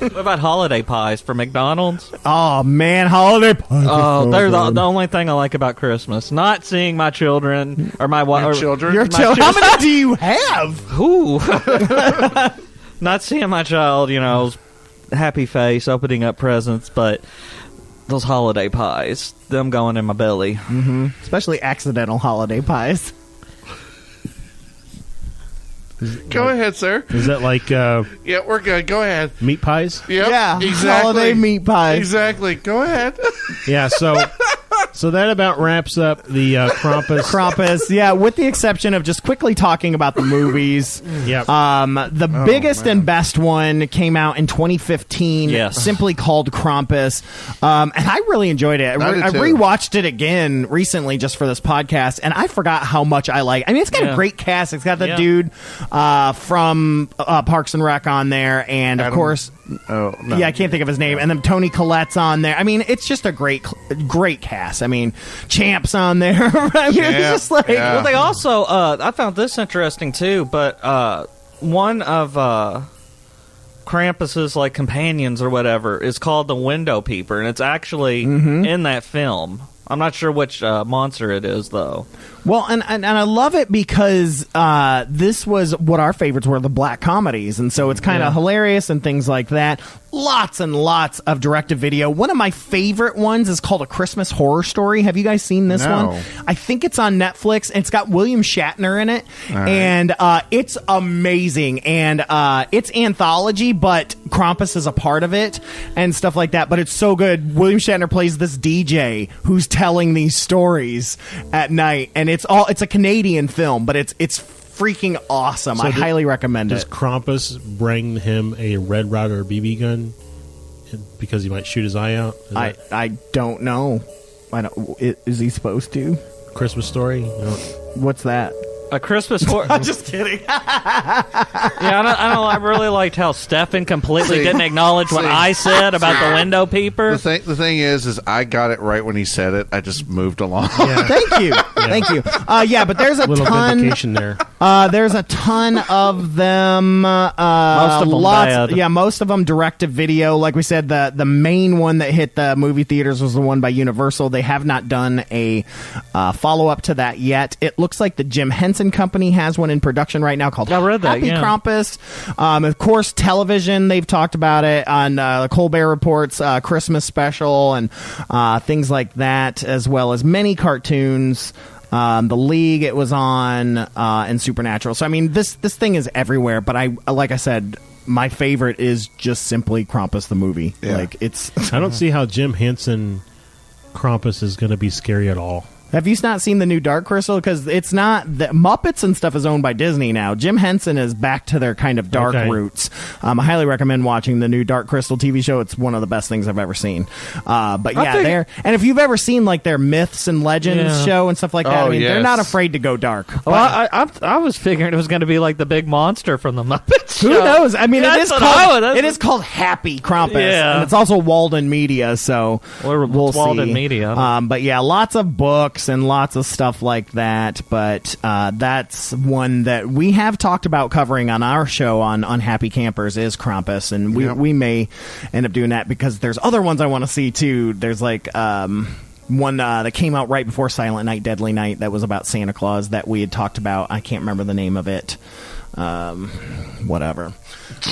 What about holiday pies from McDonald's? Oh, man, holiday pies. Oh, they're the only thing I like about Christmas. Not seeing my children or my wife. Children? Your children? How many do you have? Who? Not seeing my child, happy face, opening up presents, but those holiday pies, them going in my belly. Mm-hmm. Especially accidental holiday pies. Go ahead, sir. Is that like yeah, we're good. Go ahead. meat pies? Yep, Yeah, exactly. holiday meat pies. Exactly. Go ahead. Yeah, so that about wraps up the Krampus. Krampus, yeah, with the exception of just quickly talking about the movies. Yep. The biggest and best one came out in 2015, Yes. simply called Krampus. And I really enjoyed it. I did I too. rewatched it again recently just for this podcast, and I forgot how much I like. I mean, it's got a great cast. It's got the dude from Parks and Rec on there, and of course, Oh, no. yeah, I can't think of his name. And then Toni Collette's on there. I mean, it's just a great cast. I mean, Champ's on there. I mean, it's just like... Yeah. Well, they also, I found this interesting too, but one of Krampus's like companions or whatever is called the Window Peeper, and it's actually in that film. I'm not sure which monster it is, though. Well, and I love it because this was what our favorites were, the black comedies, and so it's kind of hilarious and things like that. Lots and lots of direct-to-video. One of my favorite ones is called A Christmas Horror Story. Have you guys seen this one? I think it's on Netflix, and it's got William Shatner in it, and it's amazing. And it's anthology, but Krampus is a part of it and stuff like that, but it's so good. William Shatner plays this DJ who's telling these stories at night, and it's a Canadian film, but it's freaking awesome. So I highly recommend Does it. Krampus bring him a Red Ryder BB gun because he might shoot his eye out? I don't know. Is he supposed to? Christmas Story? No. What's that? A Christmas Horror... I'm just kidding. I really liked how Stefan completely didn't acknowledge what I said about the Window Peeper. The thing is I got it right when he said it. I just moved along. Yeah. Thank you. Yeah, but there's a Little ton. vindication there. There's a ton of them. Most of them bad. Yeah, most of them direct to video. Like we said, the main one that hit the movie theaters was the one by Universal. They have not done a follow up to that yet. It looks like the Jim Henson Company has one in production right now called I read that, Happy yeah. Krampus. Of course, television. They've talked about it on the Colbert Report's Christmas special and things like that, as well as many cartoons. The League it was on, and Supernatural. So I mean, this thing is everywhere. But like I said, my favorite is just simply Krampus the movie. Yeah. Like it's. I don't see how Jim Henson Krampus is going to be scary at all. Have you not seen the new Dark Crystal? Because it's not the Muppets and stuff is owned by Disney now. Jim Henson is back to their kind of dark roots. I highly recommend watching the new Dark Crystal TV show. It's one of the best things I've ever seen. But yeah, and if you've ever seen like their Myths and Legends show and stuff like that, I mean, they're not afraid to go dark. Well, I was figuring it was going to be like the big monster from the Muppets. Who knows? I mean, it is called Happy Krampus, and it's also Walden Media. So we'll see. Walden Media. But yeah, lots of books and lots of stuff like that, but that's one that we have talked about covering on our show on Happy Campers is Krampus, and we may end up doing that because there's other ones I want to see too. There's like one that came out right before Silent Night, Deadly Night that was about Santa Claus that we had talked about. I can't remember the name of it. Whatever.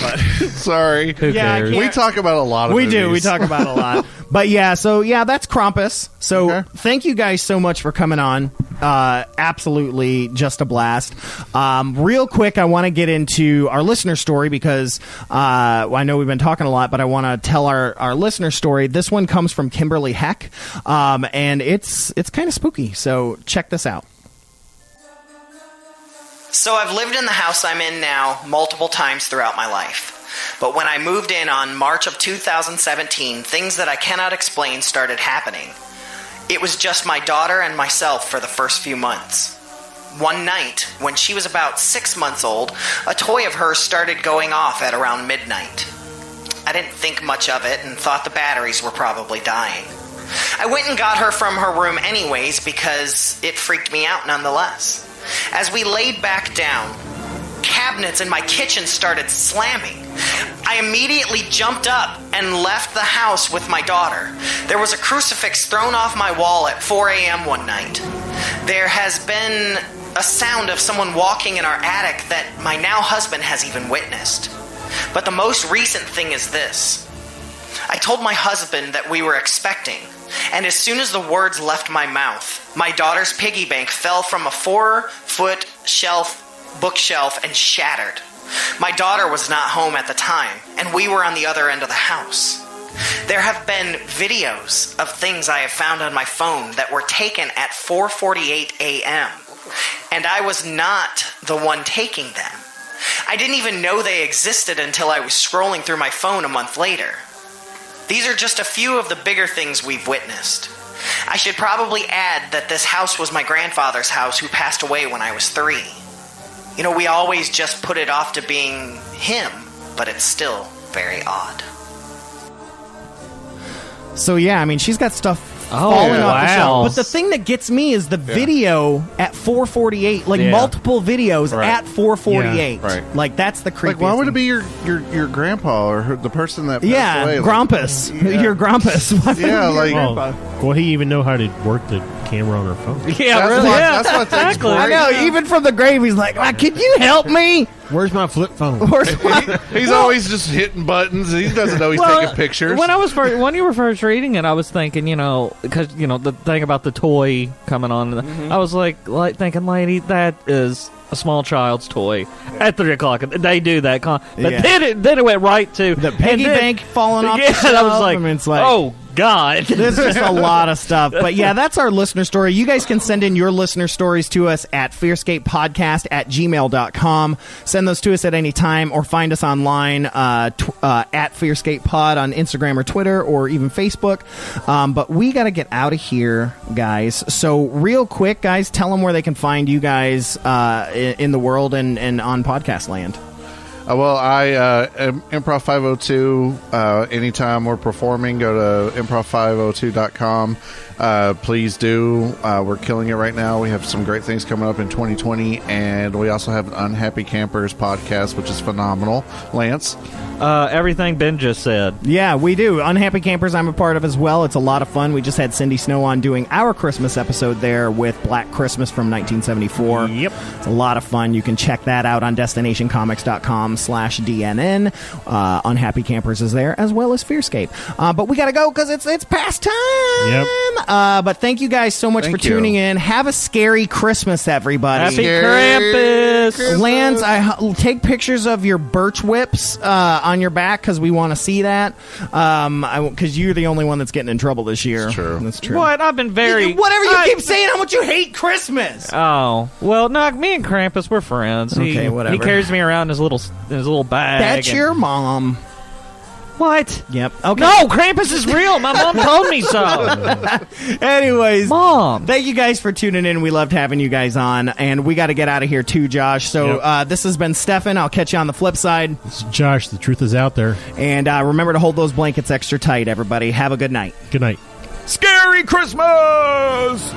But sorry. Who cares? We talk about a lot of movies. We talk about a lot. But yeah, so yeah, that's Krampus. So thank you guys so much for coming on. Absolutely just a blast. Real quick, I want to get into our listener story because I know we've been talking a lot, but I want to tell our listener story. This one comes from Kimberly Heck, and it's kind of spooky. So check this out. So I've lived in the house I'm in now multiple times throughout my life. But when I moved in on March of 2017, things that I cannot explain started happening. It was just my daughter and myself for the first few months. One night, when she was about 6 months old, a toy of hers started going off at around midnight. I didn't think much of it and thought the batteries were probably dying. I went and got her from her room anyways because it freaked me out nonetheless. As we laid back down, cabinets in my kitchen started slamming. I immediately jumped up and left the house with my daughter. There was a crucifix thrown off my wall at 4 a.m. one night. There has been a sound of someone walking in our attic that my now husband has even witnessed. But the most recent thing is this. I told my husband that we were expecting, and as soon as the words left my mouth, my daughter's piggy bank fell from a 4-foot bookshelf and shattered. My daughter was not home at the time, and we were on the other end of the house. There have been videos of things I have found on my phone that were taken at 4:48 a.m., and I was not the one taking them. I didn't even know they existed until I was scrolling through my phone a month later. These are just a few of the bigger things we've witnessed. I should probably add that this house was my grandfather's house who passed away when I was 3. You know, we always just put it off to being him, but it's still very odd. So yeah, I mean, she's got stuff falling off the shelf. But the thing that gets me is the video at 4:48, like multiple videos at 4:48. Right. Like that's the creepy. Like, why would it be your grandpa or the person that passed away? Grumpus. Your Grumpus. Will he even know how to work the camera on her phone? That's what exactly. I know. Even from the grave, he's like, "Can you help me? Where's my flip phone?" He's always just hitting buttons. He doesn't know he's taking pictures. When you were first reading it, I was thinking, because the thing about the toy coming on, I was like thinking, lady, that is a small child's toy at 3 o'clock. They do that, but then it went right to the piggy bank falling off. Yeah, the shelf. I was like, oh God. There's just a lot of stuff. But yeah, that's our listener story. You guys can send in your listener stories to us at fearscapepodcast@gmail.com. Send those to us at any time or find us online at FearScapePod on Instagram or Twitter or even Facebook. But we got to get out of here, guys. So real quick, guys, tell them where they can find you guys in the world and on podcast land. Well, I am Improv 502. Anytime we're performing, go to improv502.com. Please do. We're killing it right now. We have some great things coming up in 2020, and we also have an Unhappy Campers podcast, which is phenomenal. Lance? Everything Ben just said. Yeah, we do. Unhappy Campers I'm a part of as well. It's a lot of fun. We just had Cindy Snow on doing our Christmas episode there with Black Christmas from 1974. Yep. It's a lot of fun. You can check that out on destinationcomics.com. patreon.com/DNN. Unhappy Campers is there, as well as FearScape. But we got to go because it's past time. Yep. But thank you guys so much for tuning in. Have a scary Christmas, everybody. Happy Krampus. Lance, take pictures of your birch whips on your back because we want to see that. Because you're the only one that's getting in trouble this year. That's true. What? I've been very... Whatever you keep saying, how much you hate Christmas. Oh. Well, no, me and Krampus, we're friends. Okay, whatever. He carries me around in his little bag. That's your mom. What? Yep. Okay. No, Krampus is real. My mom told me so. Anyways, Mom. Thank you guys for tuning in. We loved having you guys on, and we got to get out of here too, Josh. So this has been Stefan. I'll catch you on the flip side. This is Josh. The truth is out there. And remember to hold those blankets extra tight, everybody. Have a good night. Good night. Scary Christmas!